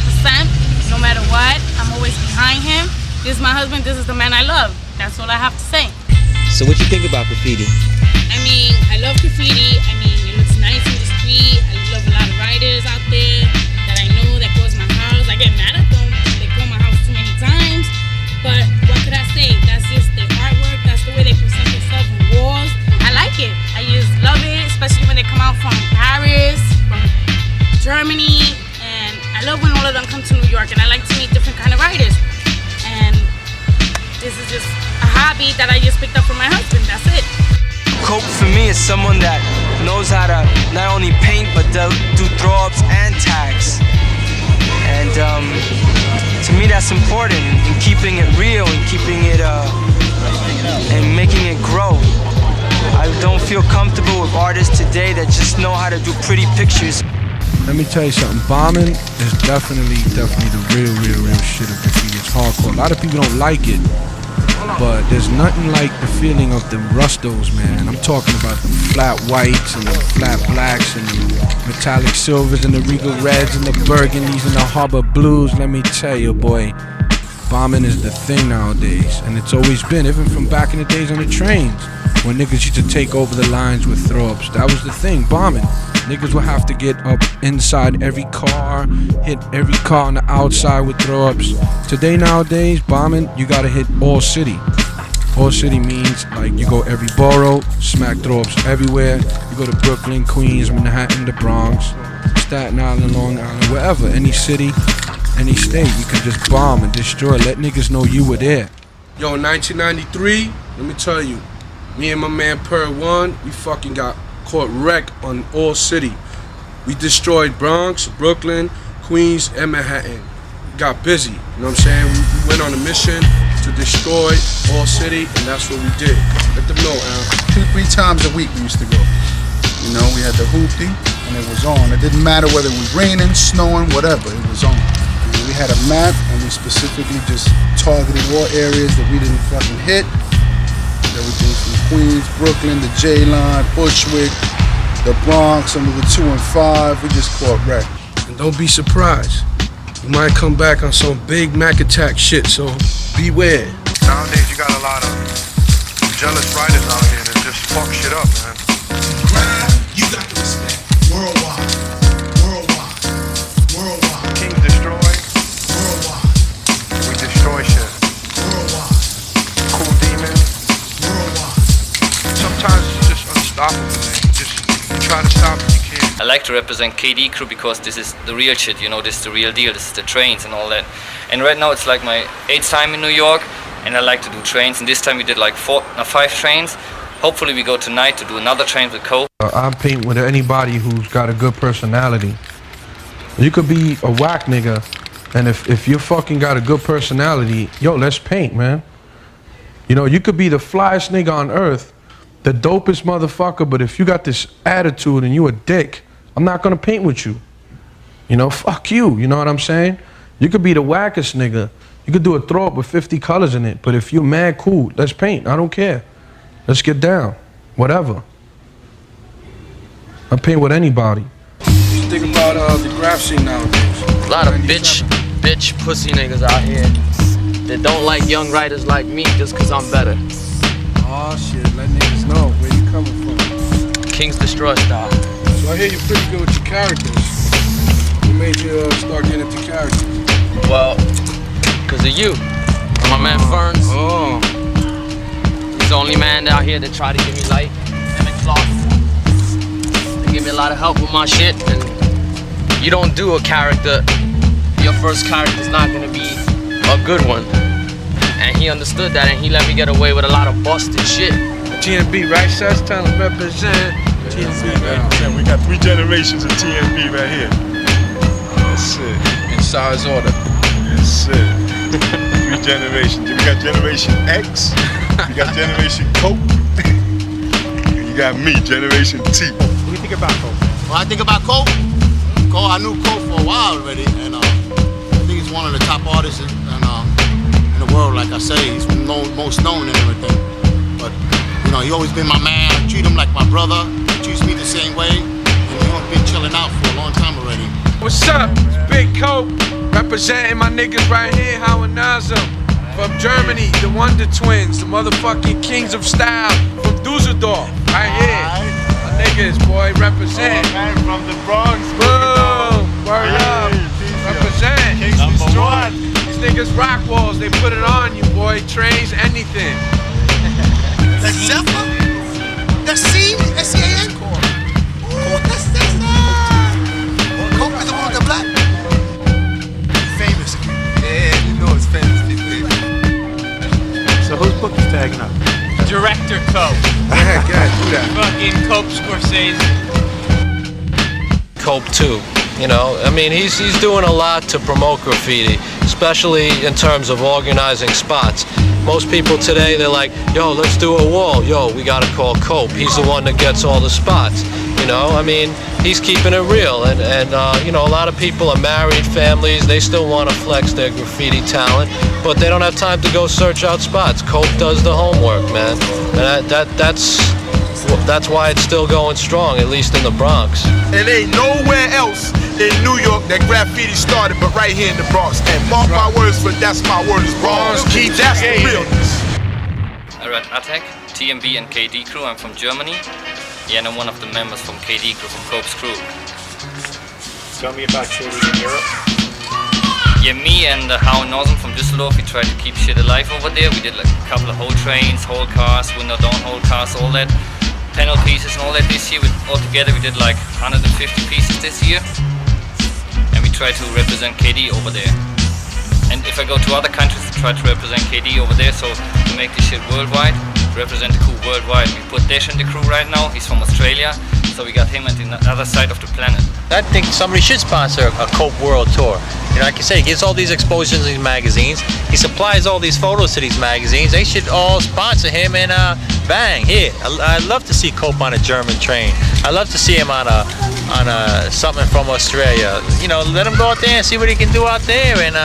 No matter what, I'm always behind him. This is my husband. This is the man I love. That's all I have to say. So what you think about graffiti? I mean, I love graffiti. I mean, it looks nice in the street. I love a lot of writers out there that I know that goes my house. I get mad at them. They go my house too many times. But what could I say? That's just their artwork. That's the way they present themselves on walls. I like it. I just love it, especially when they come out from Paris, from Germany. And I love when all of them come to New York. And I like to meet different kind of writers. And this is just a hobby that I just picked up from my husband. That's it. Cope for me is someone that knows how to not only paint but do throw-ups and tags. And to me that's important in keeping it real and keeping it and making it grow. I don't feel comfortable with artists today that just know how to do pretty pictures. Let me tell you something, bombing is definitely the real shit of graffiti. It's hardcore. A lot of people don't like it, but there's nothing like the feeling of the rustos, man. I'm talking about the flat whites and the flat blacks and the metallic silvers and the regal reds and the burgundies and the harbor blues. Let me tell you, boy, bombing is the thing nowadays, and it's always been, even from back in the days on the trains, when niggas used to take over the lines with throw-ups. That was the thing, bombing. Niggas would have to get up inside every car, hit every car on the outside with throw-ups. Today, nowadays, bombing, you gotta hit all city. All city means like you go every borough, smack throw-ups everywhere. You go to Brooklyn, Queens, Manhattan, the Bronx, Staten Island, Long Island, wherever, any city, any state, you can just bomb and destroy. Let niggas know you were there. Yo, in 1993, let me tell you, me and my man Per One, we fucking got caught wreck on all city. We destroyed Bronx, Brooklyn, Queens, and Manhattan. Got busy, you know what I'm saying? We went on a mission to destroy all city, and that's what we did. Let them know, Al. 2-3 times a week we used to go. You know, we had the hoopty, and it was on. It didn't matter whether it was raining, snowing, whatever, it was on. And we had a map, and we specifically just targeted all areas that we didn't fucking hit. Everything from Queens, Brooklyn, the J-Line, Bushwick, the Bronx, under the 2 and 5, we just caught wreck. And don't be surprised. You might come back on some big Mac attack shit, so beware. Nowadays you got a lot of jealous writers out here that just fuck shit up, man. You got the respect. Worldwide. Kings destroy. Worldwide. We destroy shit. Worldwide. Cool demons. Sometimes it's just unstoppable, man. You try to stop it, you can't. I like to represent KD crew because this is the real shit, you know, this is the real deal, this is the trains and all that. And right now it's like my 8th time in New York, and I like to do trains, and this time we did like 5 trains. Hopefully we go tonight to do another train with Cope. I paint with anybody who's got a good personality. You could be a whack nigga, and if you fucking got a good personality, yo, let's paint, man. You know, you could be the flyest nigga on earth, the dopest motherfucker, but if you got this attitude and you a dick, I'm not gonna paint with you. You know, fuck you, you know what I'm saying? You could be the wackest nigga. You could do a throw up with 50 colors in it, but if you're mad cool, let's paint, I don't care. Let's get down, whatever. I paint with anybody. What you think about the graph scene nowadays? A lot of bitch pussy niggas out here that don't like young writers like me just cause I'm better. Oh shit, let niggas know where you coming from. King's Destroy style. So I hear you're pretty good with your characters. What made you start getting into characters? Well, cause of you. My man Ferns. Oh. He's the only man out here that try to give me light and cloth. They give me a lot of help with my shit, and you don't do a character, your first character's not gonna be a good one. And he understood that, and he let me get away with a lot of busted shit. TNB, right, Seth? Tell him represent. TNB, man. We got 3 generations of TNB right here. That's it. In size order. That's it. 3 generations. We got Generation X. We got Generation Cope. And you got me, Generation T. What do you think about Cope? Well, I think about Cope. I knew Cope for a while already, and I think he's one of the top artists, and the world, like I say. He's most known and everything. But, you know, he always been my man. I treat him like my brother. He treats me the same way. And we've been chilling out for a long time already. What's up? It's Big Cope, representing my niggas right here, Howard Nazem. From Germany, the Wonder Twins, the motherfucking kings of style. From Dusseldorf, right here. My niggas, boy, represent. Man from the Bronx. Boom! Word up. Represent. These niggas rock walls, they put it on you, boy. Trains, anything. The Zephyr? The C-A-N? Oh, that's Cope is the one with the black. Famous. Yeah, you know it's famous. So whose book is tagging up? Director Cope. Yeah, do that. Fucking Cope Scorsese. Cope too. You know, I mean, he's doing a lot to promote graffiti, especially in terms of organizing spots. Most people today, they're like, yo, let's do a wall. Yo, we gotta call Cope. He's the one that gets all the spots. You know, I mean, he's keeping it real. And you know, a lot of people are married, families, they still want to flex their graffiti talent, but they don't have time to go search out spots. Cope does the homework, man. And that's why it's still going strong, at least in the Bronx. It ain't nowhere else in New York that graffiti started, but right here in the Bronx. And mark my words, but that's my words, Bronx. That's the realness. I run Attack, TMB and KD crew. I'm from Germany. Yeah, and I'm one of the members from KD crew, from Cope's crew. Tell me about KD in Europe. Yeah, me and Howard Nazem from Düsseldorf, we tried to keep shit alive over there. We did like a couple of whole trains, whole cars, window down whole cars, all that. Panel pieces and all that this year. Altogether we did like 150 pieces this year. And we try to represent KD over there. And if I go to other countries, I try to represent KD over there, so to make this shit worldwide, to represent the crew worldwide. We put Dash in the crew right now, he's from Australia, so we got him at the other side of the planet. I think somebody should sponsor a Cope World Tour. You know, like I say, he gets all these exposures in these magazines. He supplies all these photos to these magazines. They should all sponsor him and bang, here. I'd love to see Cope on a German train. I'd love to see him on a something from Australia. You know, let him go out there and see what he can do out there, and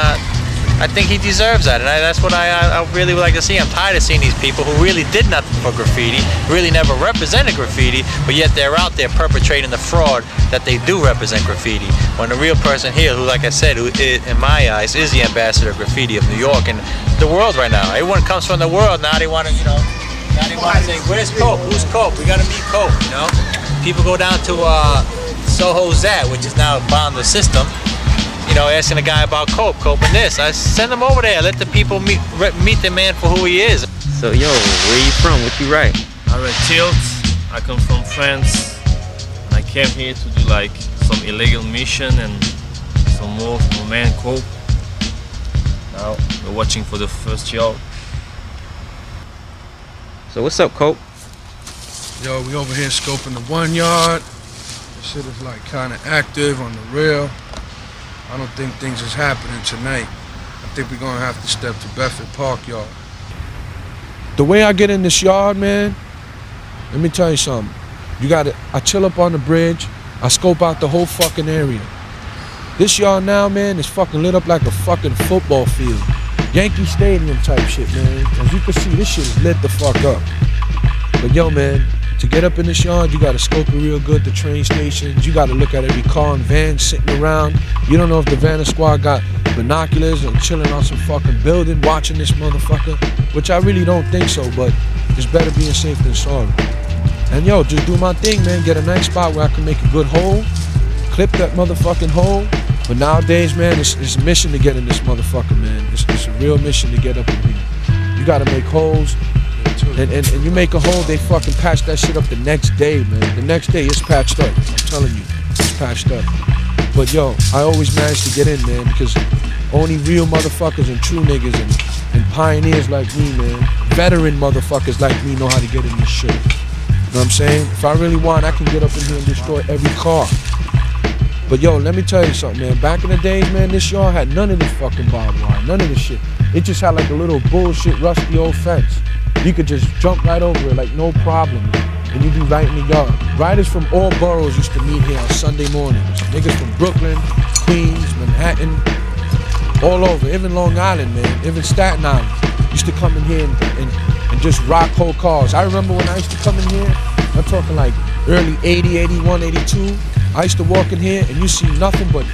I think he deserves that, and that's what I really would like to see. I'm tired of seeing these people who really did nothing for graffiti, really never represented graffiti, but yet they're out there perpetrating the fraud that they do represent graffiti. When the real person here, who, like I said, who is, in my eyes, is the ambassador of graffiti of New York and the world right now. Everyone comes from the world. Now they want to, you know, now they want to say, where's Cope? Who's Cope? We got to meet Cope, you know? People go down to Soho Zat, which is now bound the system, you know, asking a guy about Cope and this. I send them over there, let the people meet the man for who he is. So, yo, where you from? What you write? I write Tilt. I come from France. And I came here to do like some illegal mission and some more for my man Cope. Now we're watching for the first yard. So what's up, Cope? Yo, we over here scoping the 1 yard. This shit is like kind of active on the real. I don't think things is happening tonight. I think we're gonna have to step to Bedford Park Yard. The way I get in this yard, man, let me tell you something. I chill up on the bridge, I scope out the whole fucking area. This yard now, man, is fucking lit up like a fucking football field. Yankee Stadium type shit, man. As you can see, this shit is lit the fuck up. But yo, man, to get up in this yard, you gotta scope it real good, the train stations. You gotta look at every car and van sitting around. You don't know if the Vanna Squad got binoculars and chilling on some fucking building watching this motherfucker, which I really don't think so, but it's better being safe than sorry. And yo, just do my thing, man. Get a nice spot where I can make a good hole, clip that motherfucking hole. But nowadays, man, it's a mission to get in this motherfucker, man. It's a real mission to get up in here. You gotta make holes. And you make a hole, they fucking patch that shit up the next day, man. The next day, it's patched up. I'm telling you, it's patched up. But yo, I always manage to get in, man, because only real motherfuckers and true niggas and pioneers like me, man, veteran motherfuckers like me know how to get in this shit. You know what I'm saying? If I really want, I can get up in here and destroy every car. But yo, let me tell you something, man. Back in the days, man, this yard had none of this fucking barbed wire, none of this shit. It just had like a little bullshit, rusty old fence. You could just jump right over it like no problem, and you'd be right in the yard. Riders from all boroughs used to meet here on Sunday mornings. Niggas from Brooklyn, Queens, Manhattan. all over, even Long Island, man, even Staten Island. Used to come in here and just rock whole cars. I remember when I used to come in here, I'm talking like early 80, 81, 82. I used to walk in here and you see nothing but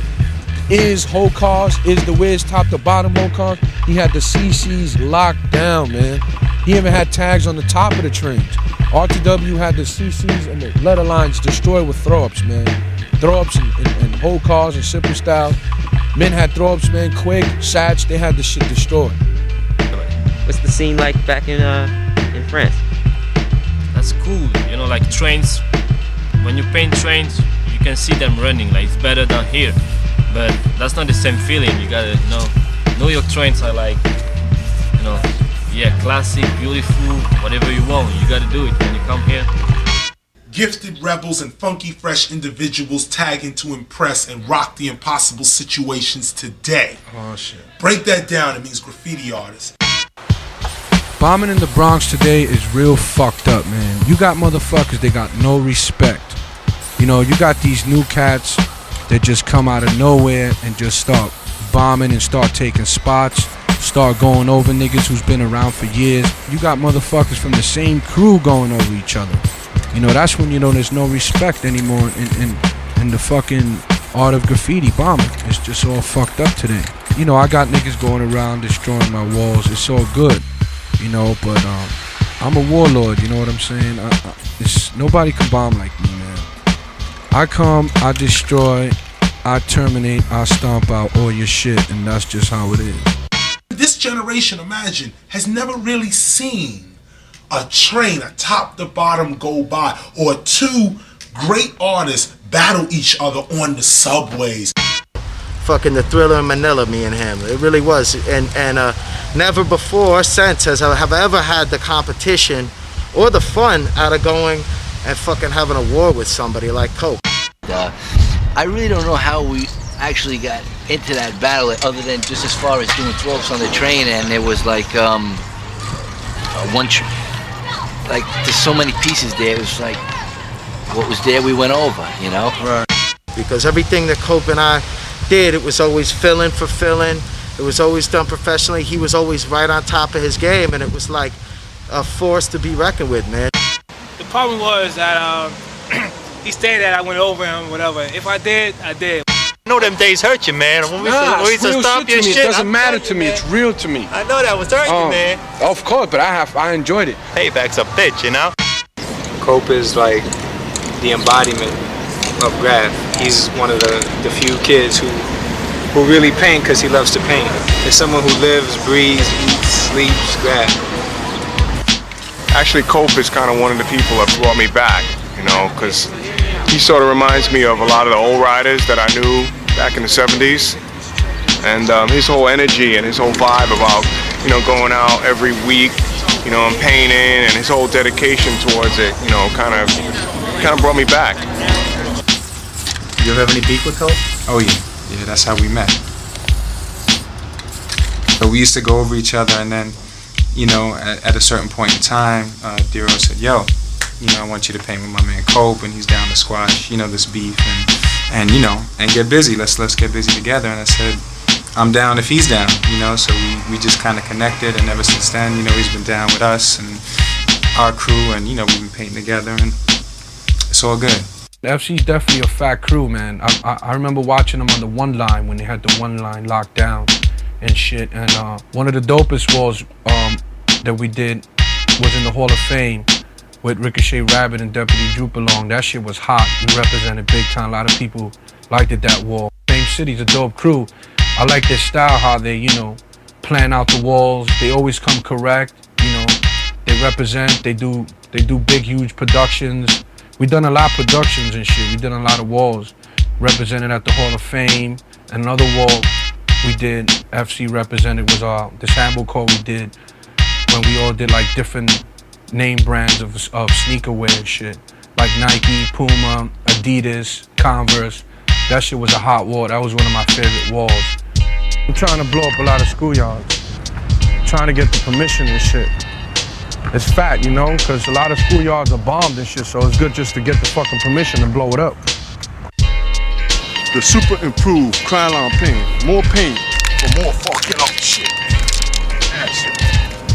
whole cars, the Wiz top to bottom whole cars. He had the CCs locked down, man. He even had tags on the top of the trains. RTW had the CCs and the letter lines destroyed with throw-ups, man. Throw-ups and whole cars and simple style. Men had throw-ups, man, quick, Satch, they had the shit destroyed. What's the scene like back in France? That's cool, you know, like trains. When you paint trains, you can see them running, like it's better than here. But that's not the same feeling. You gotta know. New York trains are like, you know, yeah, classic, beautiful, whatever you want. You gotta do it when you come here. Gifted rebels and funky fresh individuals tagging to impress and rock the impossible situations today. Oh shit. Break that down, it means graffiti artists. Bombing in the Bronx today is real fucked up, man. You got motherfuckers, they got no respect. You know, you got these new cats that just come out of nowhere and just start bombing and start taking spots, start going over niggas who's been around for years. You got motherfuckers from the same crew going over each other. You know, that's when you know there's no respect anymore in the fucking art of graffiti bombing. It's just all fucked up today. You know, I got niggas going around destroying my walls. It's all good, you know, but I'm a warlord, you know what I'm saying? Nobody can bomb like me, man. I come, I destroy, I terminate, I stomp out all your shit, and that's just how it is. This generation, imagine, has never really seen a train, a top to bottom go by, or two great artists battle each other on the subways. Fucking the Thriller in Manila, me and him. It really was. And never before or since have I ever had the competition or the fun out of going and fucking having a war with somebody like Coke. I really don't know how we actually got into that battle other than just as far as doing throw-ups on the train, and it was like like there's so many pieces there. It was like what was there we went over, you know? Right. Because everything that Cope and I did, it was always filling for filling. It was always done professionally. He was always right on top of his game, and it was like a force to be reckoned with, man. The problem was that he stated that I went over him, whatever. If I did, I did. I know them days hurt you, man. When we used to stop your shit. It doesn't matter to me. It's real to me. I know that was hurting you, man. Of course, but I enjoyed it. Payback's a bitch, you know? Cope is like the embodiment of graff. He's one of the few kids who really paint because he loves to paint. It's someone who lives, breathes, eats, sleeps graff. Actually, Cope is kind of one of the people that brought me back, you know, because he sort of reminds me of a lot of the old riders that I knew back in the 70s. And his whole energy and his whole vibe about, you know, going out every week, you know, and painting, and his whole dedication towards it, you know, kind of brought me back. You ever have any beef with Cope? Oh yeah, that's how we met. So we used to go over each other, and then, you know, at a certain point in time, Dero said, yo, you know, I want you to paint with my man Cope, and he's down to squash, you know, this beef, and you know, and get busy. Let's get busy together. And I said, I'm down if he's down, you know. So we just kind of connected, and ever since then, you know, he's been down with us and our crew, and you know, we've been painting together, and it's all good. FC's definitely a fat crew, man. I remember watching them on the one line when they had the one line locked down and shit. And one of the dopest walls that we did was in the Hall of Fame with Ricochet Rabbit and Deputy Droop along. That shit was hot. We represented big time. A lot of people liked it, that wall. Same City's a dope crew. I like their style, how they, you know, plan out the walls. They always come correct, you know. They represent, they do big, huge productions. We done a lot of productions and shit. We did a lot of walls represented at the Hall of Fame. Another wall we did, FC represented, was the sample code we did when we all did like different name brands of sneaker wear and shit. Like Nike, Puma, Adidas, Converse. That shit was a hot wall. That was one of my favorite walls. I'm trying to blow up a lot of schoolyards. Trying to get the permission and shit. It's fat, you know, because a lot of schoolyards are bombed and shit, so it's good just to get the fucking permission and blow it up. The super improved Krylon paint. More paint, for more fucking up shit.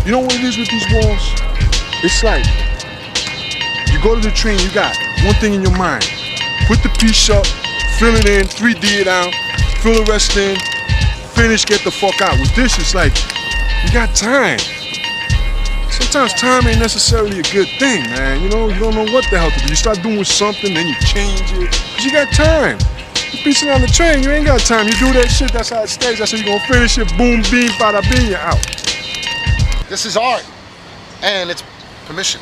You know what it is with these walls? It's like, you go to the train, you got one thing in your mind. Put the piece up, fill it in, 3D it out, fill the rest in, finish, get the fuck out. With this, it's like, you got time. Sometimes time ain't necessarily a good thing, man. You know, you don't know what the hell to do. You start doing something, then you change it, because you got time. You piecing on the train, you ain't got time. You do that shit, that's how it stays. That's how you gonna finish it, boom, beam, bada bing, you're out. This is art, and it's permission.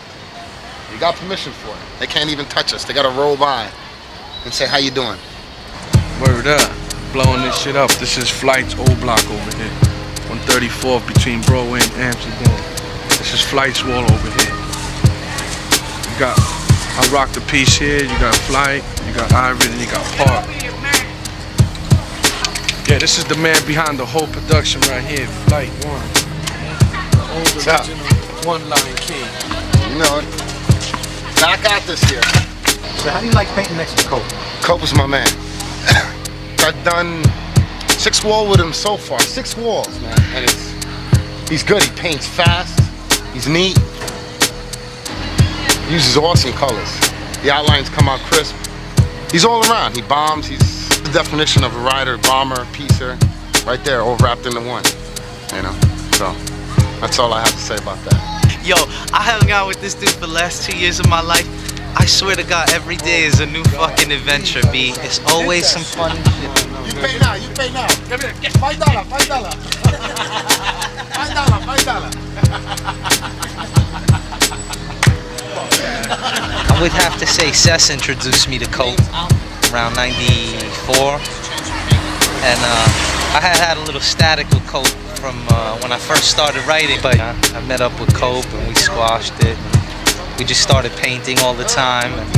You got permission for it. They can't even touch us. They gotta roll by and say, how you doing? Word up. Blowing this shit up. This is Flight's old block over here. 134th between Bro and Amsterdam. This is Flight's wall over here. You got, I rock the piece here. You got Flight, you got Ivory, and you got Park. Yeah, this is the man behind the whole production right here. Flight 1. The old original one-line king. You know it. Back at this here. So how do you like painting next to Cope? Cope was my man. I've done 6 walls with him so far. 6 walls, man. And he's good. He paints fast. He's neat. He uses awesome colors. The outlines come out crisp. He's all around. He bombs. He's the definition of a rider, bomber, piecer. Right there, all wrapped into one. You know? So, that's all I have to say about that. Yo, I hung out with this dude for the last 2 years of my life. I swear to God, every day is a new fucking adventure, B. It's always some fun shit. You pay now, you pay now. Give it, get $5, $5. $5, $5. I would have to say Cess introduced me to Cope around 94. And I had a little static with Cope from when I first started writing. But I met up with Cope and we squashed it. We just started painting all the time. And,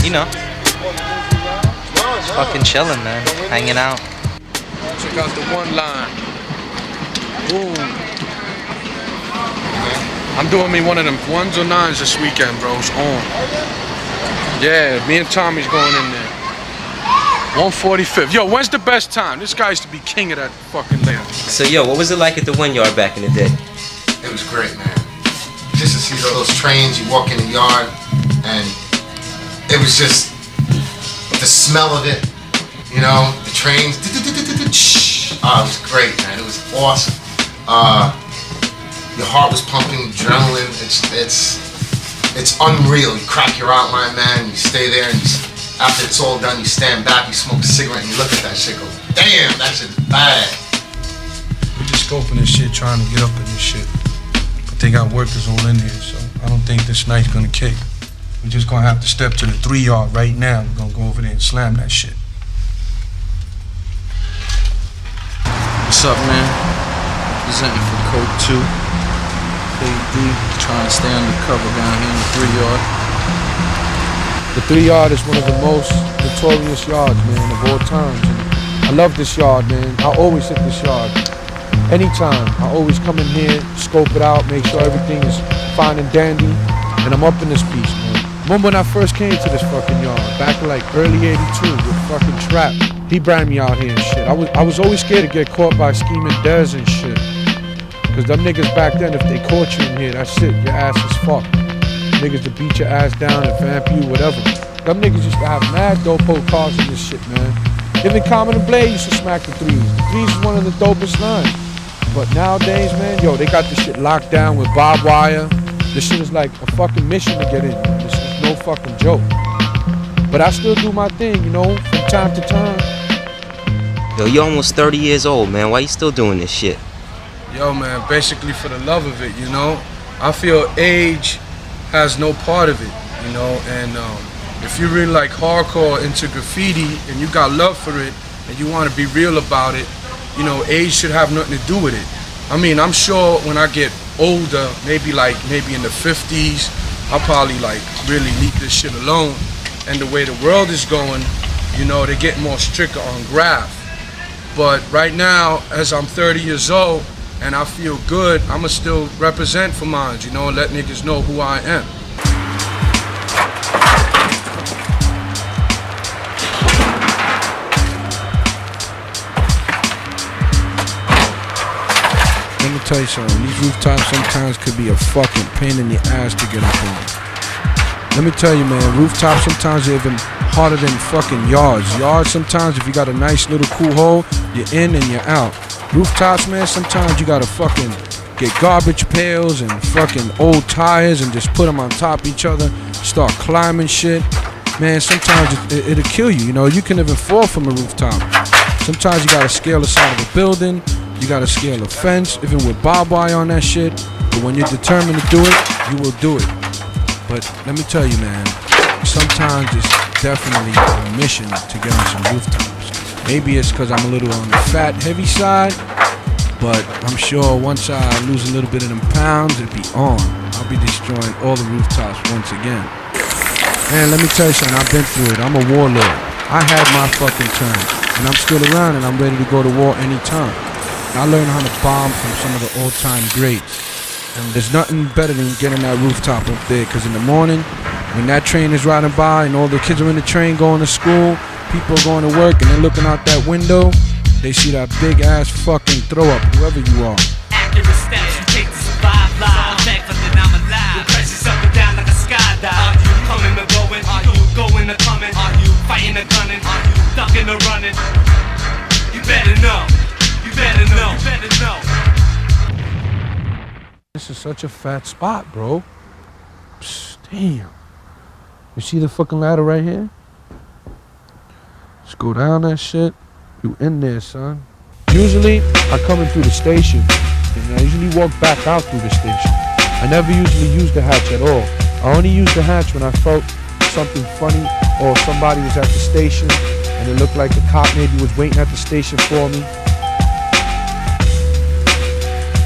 you know, just fucking chilling, man. Hanging out. Check out the one line. Ooh. I'm doing me one of them 1s or 9s this weekend, bro. It's on. Yeah, me and Tommy's going in there. 145th. Yo, when's the best time? This guy used to be king of that fucking layout. So, yo, what was it like at the 1 yard back in the day? It was great, man. Just to see those trains, you walk in the yard, and it was just the smell of it, you know, the trains. Oh, it was great, man. It was awesome. Your heart was pumping, adrenaline. It's unreal. You crack your outline, man. You stay there, and after it's all done, you stand back, you smoke a cigarette, and you look at that shit. Go, damn, that shit's bad. We just scoping this shit, trying to get up in this shit. They got workers all in here, so I don't think this night's gonna kick. We're just gonna have to step to the 3 yard right now. We're gonna go over there and slam that shit. What's up, man? Presenting for Code 2. KD, trying to stay undercover down here in the 3 yard. The 3 yard is one of the most notorious yards, man, of all times. And I love this yard, man. I always hit this yard. Anytime, I always come in here, scope it out, make sure everything is fine and dandy, and I'm up in this piece, man. Remember when I first came to this fucking yard, back in like early 82 with fucking Trap. He brought me out here and shit. I was always scared to get caught by scheming Dez and shit. Cause them niggas back then, if they caught you in here, that's it, your ass is fucked. Niggas to beat your ass down and vamp you, whatever. Them niggas used to have mad dope cars in this shit, man. Even Common and Blade used to smack the 3s. The 3s is one of the dopest lines. But nowadays, man, yo, they got this shit locked down with barbed wire. This shit is like a fucking mission to get in. This is no fucking joke. But I still do my thing, you know, from time to time. Yo, you're almost 30 years old, man. Why you still doing this shit? Yo, man, basically for the love of it, you know. I feel age has no part of it, you know. And if you're really like hardcore into graffiti and you got love for it and you want to be real about it, you know, age should have nothing to do with it. I mean, I'm sure when I get older, maybe in the 50s, I'll probably like really leave this shit alone. And the way the world is going, you know, they're getting more stricter on graff. But right now, as I'm 30 years old and I feel good, I'ma still represent for mine, you know, let niggas know who I am. tell you something. These rooftops sometimes could be a fucking pain in the ass to get up on. Let me tell you, man, rooftops sometimes are even harder than fucking yards. Yards sometimes, if you got a nice little cool hole, you're in and you're out. Rooftops, man, sometimes you gotta fucking get garbage pails and fucking old tires and just put them on top of each other, start climbing shit. Man, sometimes it'll kill you, you know. You can even fall from a rooftop. Sometimes you gotta scale the side of a building, you gotta scale a fence, even with barbed wire on that shit. But when you're determined to do it, you will do it. But let me tell you, man, sometimes it's definitely a mission to get on some rooftops. Maybe it's because I'm a little on the fat, heavy side, but I'm sure once I lose a little bit of them pounds, it'll be on. I'll be destroying all the rooftops once again. Man, let me tell you something, I've been through it. I'm a warlord. I had my fucking turn, and I'm still around, and I'm ready to go to war anytime. I learned how to bomb from some of the old-time greats. And there's nothing better than getting that rooftop up there, because in the morning, when that train is riding by and all the kids are in the train going to school, people are going to work, and they're looking out that window, they see that big ass fucking throw up, whoever you are. Accurate steps you take to survive live. Back from then I'm alive. Your pressure's up and down like a skydive. Are you coming or going? Are you going or coming? Are you fighting or gunning? Are you ducking or running? You better know. You better know. You better know. This is such a fat spot, bro. Psst, damn. You see the fucking ladder right here? Let's go down that shit. You in there, son. Usually, I come in through the station, and I usually walk back out through the station. I never usually use the hatch at all. I only use the hatch when I felt something funny, or somebody was at the station, and it looked like a cop maybe was waiting at the station for me.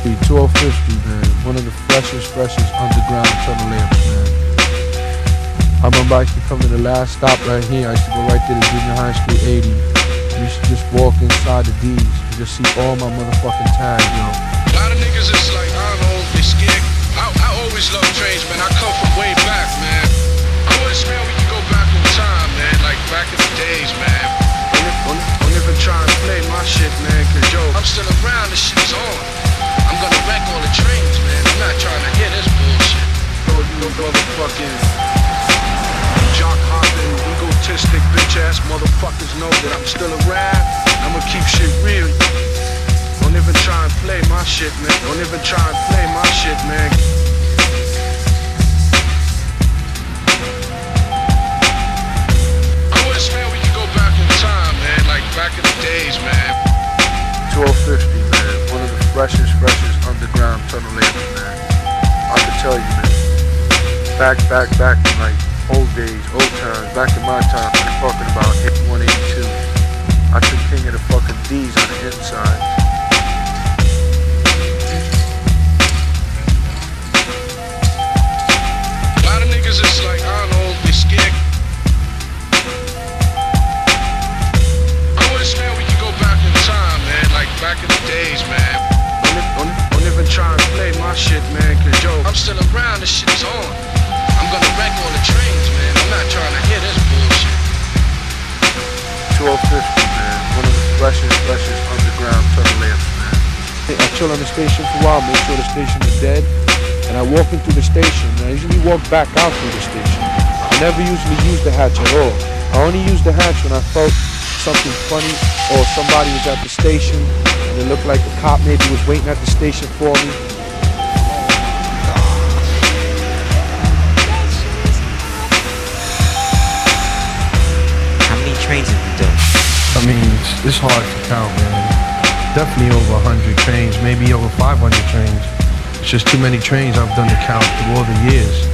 1250, man. One of the freshest underground tunnel lamps, man. I remember I used to come to the last stop right here. I used to go right there to junior high school 80. You should just walk inside the D's and just see all my motherfucking tags, yo. A lot of niggas is like, I don't know, they scared. I always love trains, man. I come from way back, man. I wish, man, we could go back in time, man. Like back in the days, man. Don't even try and play my shit, man. Cause yo, I'm still around, this shit is on. I'm gonna wreck all the trains, man. I'm not trying to hear this bullshit. You know, motherfucking jock hopping, egotistic, bitch ass motherfuckers know that I'm still around. I'ma keep shit real. Don't even try and play my shit, man. Don't even try and play my shit, man. I wish, man, we could go back in time, man. Like back in the days, man. 1250, man. One of the freshest underground tunnel lamps, man. I can tell you, man. Back in like old days, old times, back in my time, I'm talking about 81, 82. I took king of the fucking D's on the inside. A lot of niggas is like, I don't know, they scared. I wish, man, we could go back in time, man. Like back in the days, man. Don't even try and play my shit, man. Cause yo, I'm still around, this shit is on. I'm gonna wreck all the trains, man. I'm not trying to hear this bullshit. 1250, man. One of the freshest underground tunnel lamps, man. I chill on the station for a while, make sure the station is dead. And I walk into the station, and I usually walk back out through the station. I never usually use the hatch at all. I only use the hatch when I felt something funny, or somebody was at the station, and it looked like a cop maybe was waiting at the station for me. Trains have you done? I mean, it's hard to count, man. Definitely over 100 trains, maybe over 500 trains. It's just too many trains I've done to count through all the years.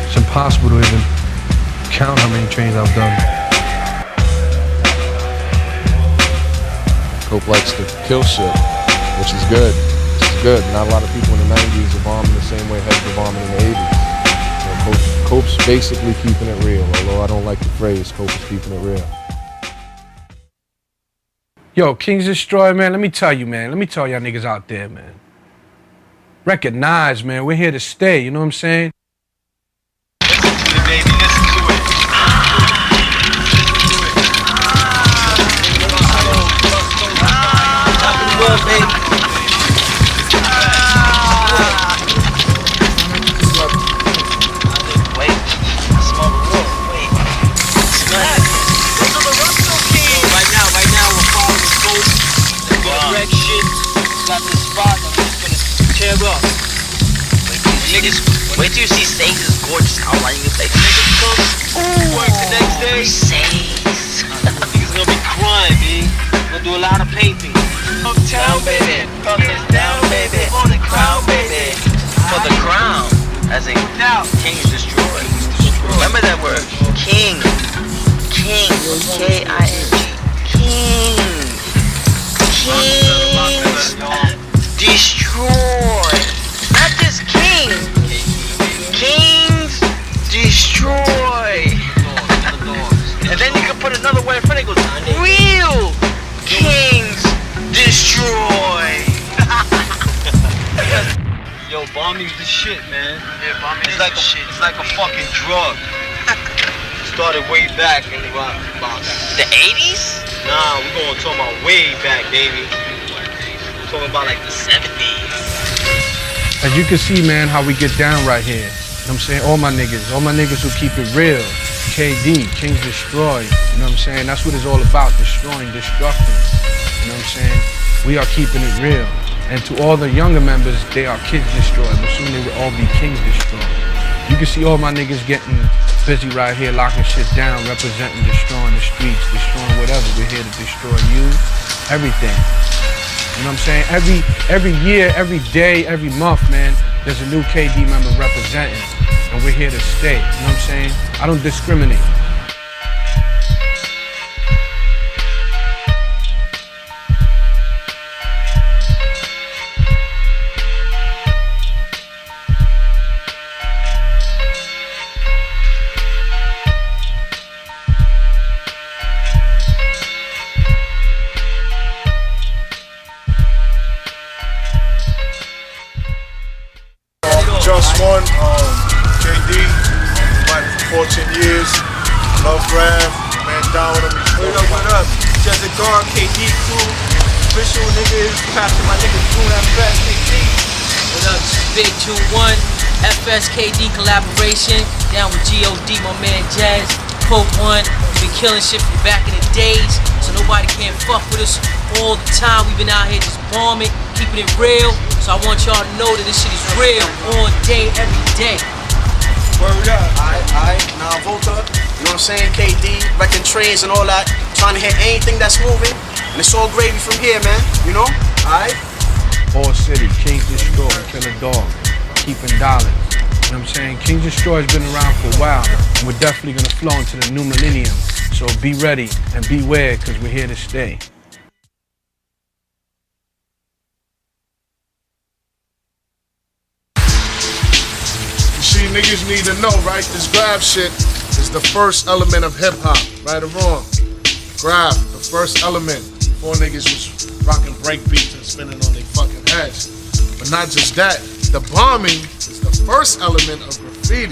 It's impossible to even count how many trains I've done. Cope likes to kill shit, which is good. It's good. Not a lot of people in the 90s are bombing the same way heads were bombing in the 80s. Cope's basically keeping it real, although I don't like the phrase, Cope is keeping it real. Yo, King's Destroyer, man, let me tell you, man. Let me tell y'all niggas out there, man. Recognize, man, we're here to stay, you know what I'm saying? Wait till you see Sage's gorgeous outline. You say, niggas come work the next day. Sage's. Niggas gonna be crying, B. Gonna do a lot of painting. Uptown, baby. Thumbs down, baby. For the crown, baby. For the crown. As in, king is destroyed. Remember that word. King. King. K-I-N-G. King. Kings destroy. Not just king. Kings destroy. And then you can put another word in front of it. Goes, real kings destroy. Yo, bombing's the shit, man. Yeah, bombing is like shit. It's like a fucking drug. Started way back in the 80s? Nah, we're gonna talk about way back, baby. We're talking about like the 70s. As you can see, man, how we get down right here. You know what I'm saying? All my niggas who keep it real. KD, Kings Destroy. You know what I'm saying? That's what it's all about, destroying, destructing. You know what I'm saying? We are keeping it real. And to all the younger members, they are Kids Destroy, but soon they will all be Kings Destroy. You can see all my niggas getting busy right here, locking shit down, representing, destroying the streets, destroying whatever. We're here to destroy you, everything. You know what I'm saying? Every year, every day, every month, man, there's a new KD member representing, and we're here to stay. You know what I'm saying? I don't discriminate. Just one, KD, like 14 years, love Graff, man down with him. What up? Just a guard, KD crew, official niggas, passing my niggas doing that best, KD. What up, Big 2-1, FSKD collaboration, down with G.O.D, my man Jazz, Pope 1, we been killing shit from back in the days, so nobody can fuck with us all the time. We've been out here just bombing, keeping it real. So I want y'all to know that this shit is real, all day, every day. Word up. Alright, now Volta, you know what I'm saying? KD, wrecking trains and all that, trying to hit anything that's moving, and it's all gravy from here, man, you know? Alright? All City, Kings Destroy, Killer Dog, keeping dollars. You know what I'm saying? Kings Destroy has been around for a while, and we're definitely gonna flow into the new millennium. So be ready and beware, because we're here to stay. Niggas need to know, right? This grab shit is the first element of hip-hop, right or wrong. Grab, the first element. Before niggas was rocking break beats and spinning on their fucking heads. But not just that, the bombing is the first element of graffiti.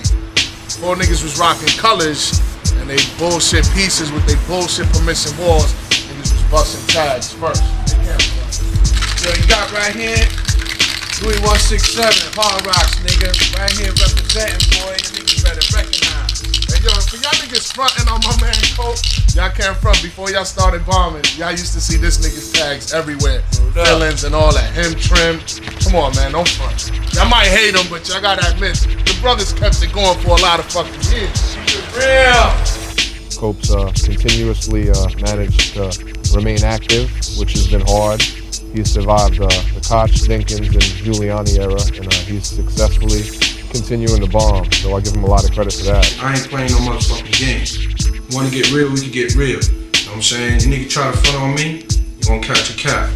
Before niggas was rocking colors and they bullshit pieces with their bullshit permission walls, niggas was busting tags first. So you got right here, Louis 167, Hard Rocks, nigga. Right here representing, boy. You niggas better recognize. Hey, yo, for y'all niggas fronting on my man Cope, y'all can't front. Before y'all started bombing, y'all used to see this nigga's tags everywhere. Villains and all that. Him trim. Come on, man, don't front. Y'all might hate him, but y'all gotta admit, the brothers kept it going for a lot of fucking years. Real. Cope's continuously managed to remain active, which has been hard. He's survived the Koch, Dinkins, and Giuliani era, and he's successfully continuing to bomb. So I give him a lot of credit for that. I ain't playing no motherfucking games. Want to get real, we can get real. You know what I'm saying? You nigga try to front on me, you gonna catch a cat.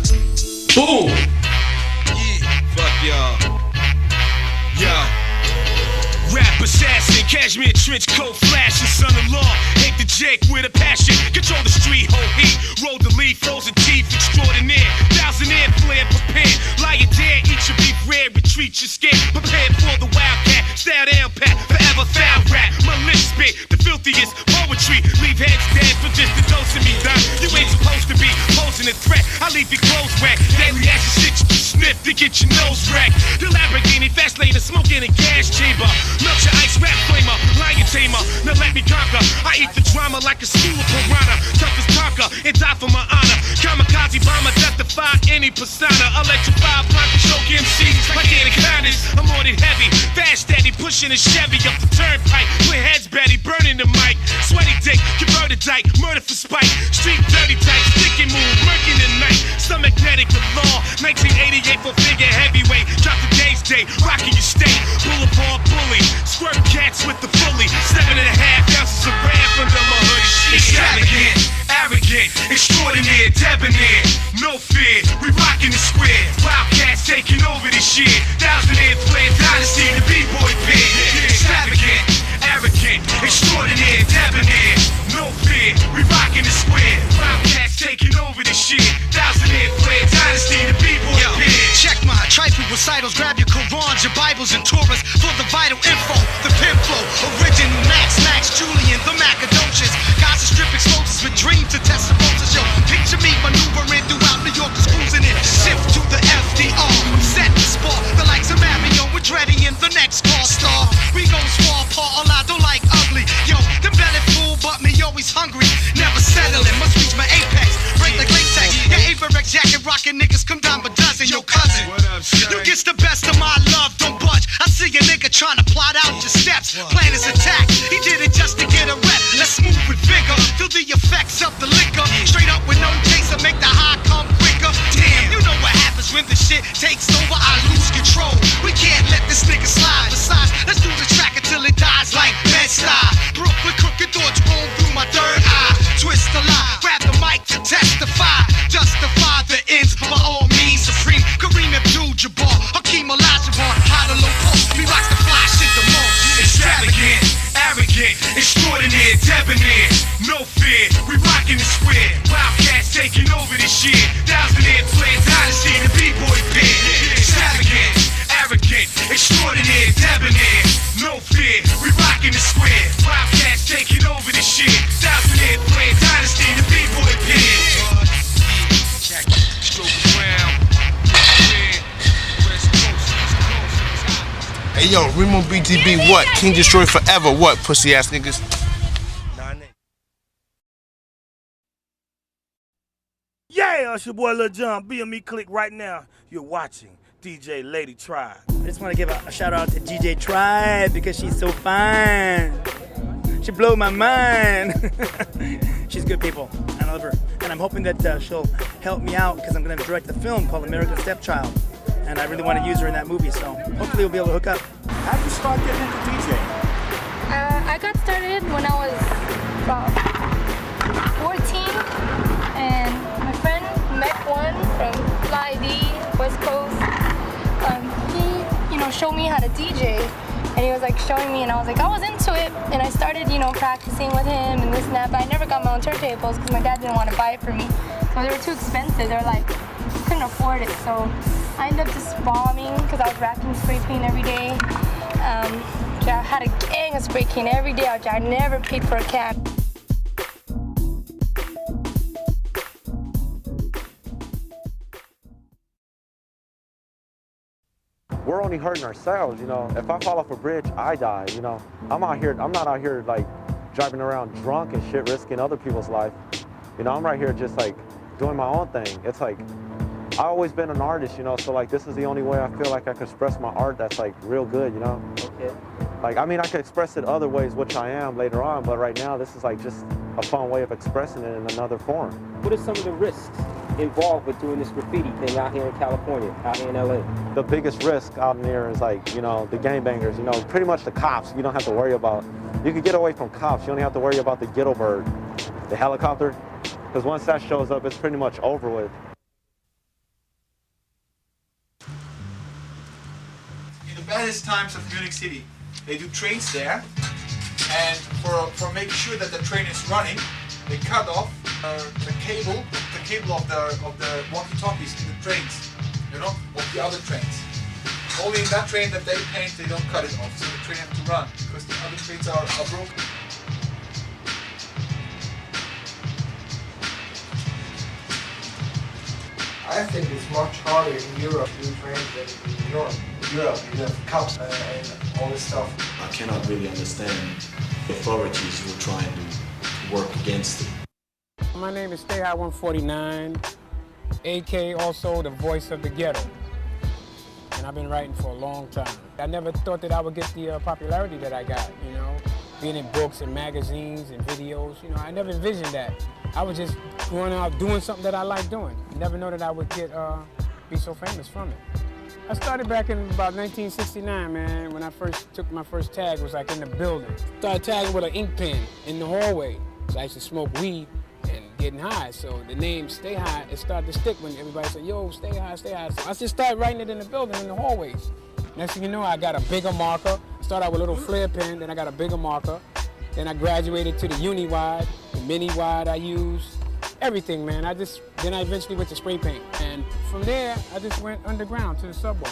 Boom! Yeah, fuck y'all. Yo. Rap assassin, cashmere trench coat, flashing, son-in-law. Hate the Jake with a passion, control the street, whole heat. Roll the leaf, frozen teeth, extraordinaire. Thousand air flare, prepared. Lie dare, eat your beef rare, retreat your scared. Prepared for the wildcat, style down pat, forever foul rap. My lips spit, the filthiest poetry. Leave heads dead for just a dose of me, done. You ain't supposed to be posing a threat. I leave your clothes wet. Deadly action shit you can sniff to get your nose wrecked. The Lamborghini, fast lane, smoking a gas chamber. Melt your ice rap flamer, lion tamer. Now let me conquer. I eat the drama like a school of piranha. Tough as Tonka and die for my honor. Kamikaze bomber, death defy any persona. Electrify, block and choke MCs like anacondas. I'm more loaded heavy, fast steady, pushing a Chevy up the turnpike. With heads Betty, burning the mic. Sweaty dick, converted dyke, murder for spite. Street dirty type, sticky move, murky the night. Stomach magnetic with law, 1988 for figure heavyweight. Drop the day's day, rocking your state. Boulevard bully, squirt cats with the fully. 7.5 ounces of ram under my hoodie. Extravagant, arrogant, extraordinary, debonair. No fear, we rocking the square. Wildcats taking over this shit. 1,000-year flare dynasty, the b-boy pit. Extravagant, arrogant, extraordinary, debonair. No fear, we rocking the square. Wildcats taking over this shit. 1,000-year flare dynasty, the b-boy pit. Check my trifle recitals, grab your Qurans, your Bibles and Torahs for the vital info. The pimp flow, original Max, Julian, the Macadocious. Guys are strip explosives with dreams and testimonials. Yo, picture me maneuvering throughout New York, just cruising in. Shift to the FDR, set the spot. The likes of Mario, we're dreading in the next car star. We gon' swap apart, all I don't like ugly. Yo, them belly full, but me always hungry. Never settling, must reach my apex. Break like latex. Your Averex jacket rocking niggas come down a dozen. Yo, cousin, you gets the best of my love, don't budge. I see a nigga trying to plot out your steps. Plan his attack, he did it just to get a rep. Let's move with vigor, feel the effects of the liquor. Straight up with no chaser, make the high come quicker. Damn, you know what happens when the shit takes over, I lose control. We can't let this nigga slide. Besides, let's do the track until it dies like Bed-Stuy. Brooklyn crooked thoughts roll through my third eye. Twist the lie, grab the mic to testify. Justify the ends by all means. Supreme Kareem Abdul-Jabbar, Hakeem Olajuwon, high to low post. We rock the fly shit the most. Extravagant, arrogant, extraordinary, debonair. No fear, we rocking the square. Wildcats taking over this shit. 1,000-year flare dynasty, the b-boy pit. Extravagant, arrogant, extraordinary, debonair. No fear, we rocking the square. Wildcats taking over this shit. 1,000-year flare dynasty, the b-boy pit. Stroke around, West Coast. Hey yo, Remo BTB what? King Destroy Forever what? Pussy ass niggas. Yeah, it's your boy Lil Jon. Be on me, click right now. You're watching DJ Lady Tribe. I just want to give a shout out to DJ Tribe because she's so fine. She blew my mind. She's good people. I love her. And I'm hoping that she'll help me out because I'm going to direct a film called American Stepchild. And I really want to use her in that movie, so hopefully we'll be able to hook up. How did you start getting into DJing? I got started when I was about 14, and my friend Mech One from Fly D, West Coast, he, showed me how to DJ, and he was like showing me, and I was into it, and I started, practicing with him and this and that, but I never got my own turntables because my dad didn't want to buy it for me, so they were too expensive. They were like, couldn't afford it, so I ended up just bombing because I was racking spray paint every day. I had a gang of spray paint every day. I never paid for a can. We're only hurting ourselves, If I fall off a bridge, I die, I'm not out here like driving around drunk and shit, risking other people's life. I'm right here just like doing my own thing. It's like, I've always been an artist, so like this is the only way I feel like I can express my art that's like real good, Okay. Like, I mean, I could express it other ways, which I am later on, but right now this is like just a fun way of expressing it in another form. What are some of the risks involved with doing this graffiti thing out here in California, out here in LA? The biggest risk out here is like, the gangbangers, pretty much the cops you don't have to worry about. You can get away from cops, you only have to worry about the ghetto bird, the helicopter, because once that shows up, it's pretty much over with. In the baddest times of Munich City, they do trains there, and for making sure that the train is running, they cut off the cable of the walkie-talkies in the trains, of the other trains. Only in that train that they paint, they don't cut it off, so the train has to run because the other trains are broken. I think it's much harder in Europe to do trains than in New York. In Europe, you have cops and all this stuff. I cannot really understand authorities who are trying to work against it. My name is Stay High 149, AK also the voice of the ghetto. And I've been writing for a long time. I never thought that I would get the popularity that I got, you know, being in books and magazines and videos. You know, I never envisioned that. I was just going out doing something that I like doing. Never know that I would get be so famous from it. I started back in about 1969, man, when I first took my first tag, was like in the building. Started tagging with an ink pen in the hallway. So I used to smoke weed and getting high. So the name Stay High, it started to stick when everybody said, yo, stay high, stay high. So I just started writing it in the building, in the hallways. Next thing you know, I got a bigger marker. Started out with a little flare pen, then I got a bigger marker. Then I graduated to the uni-wide, the mini-wide I used. Everything, man. Then I eventually went to spray paint. And from there, I just went underground to the subway.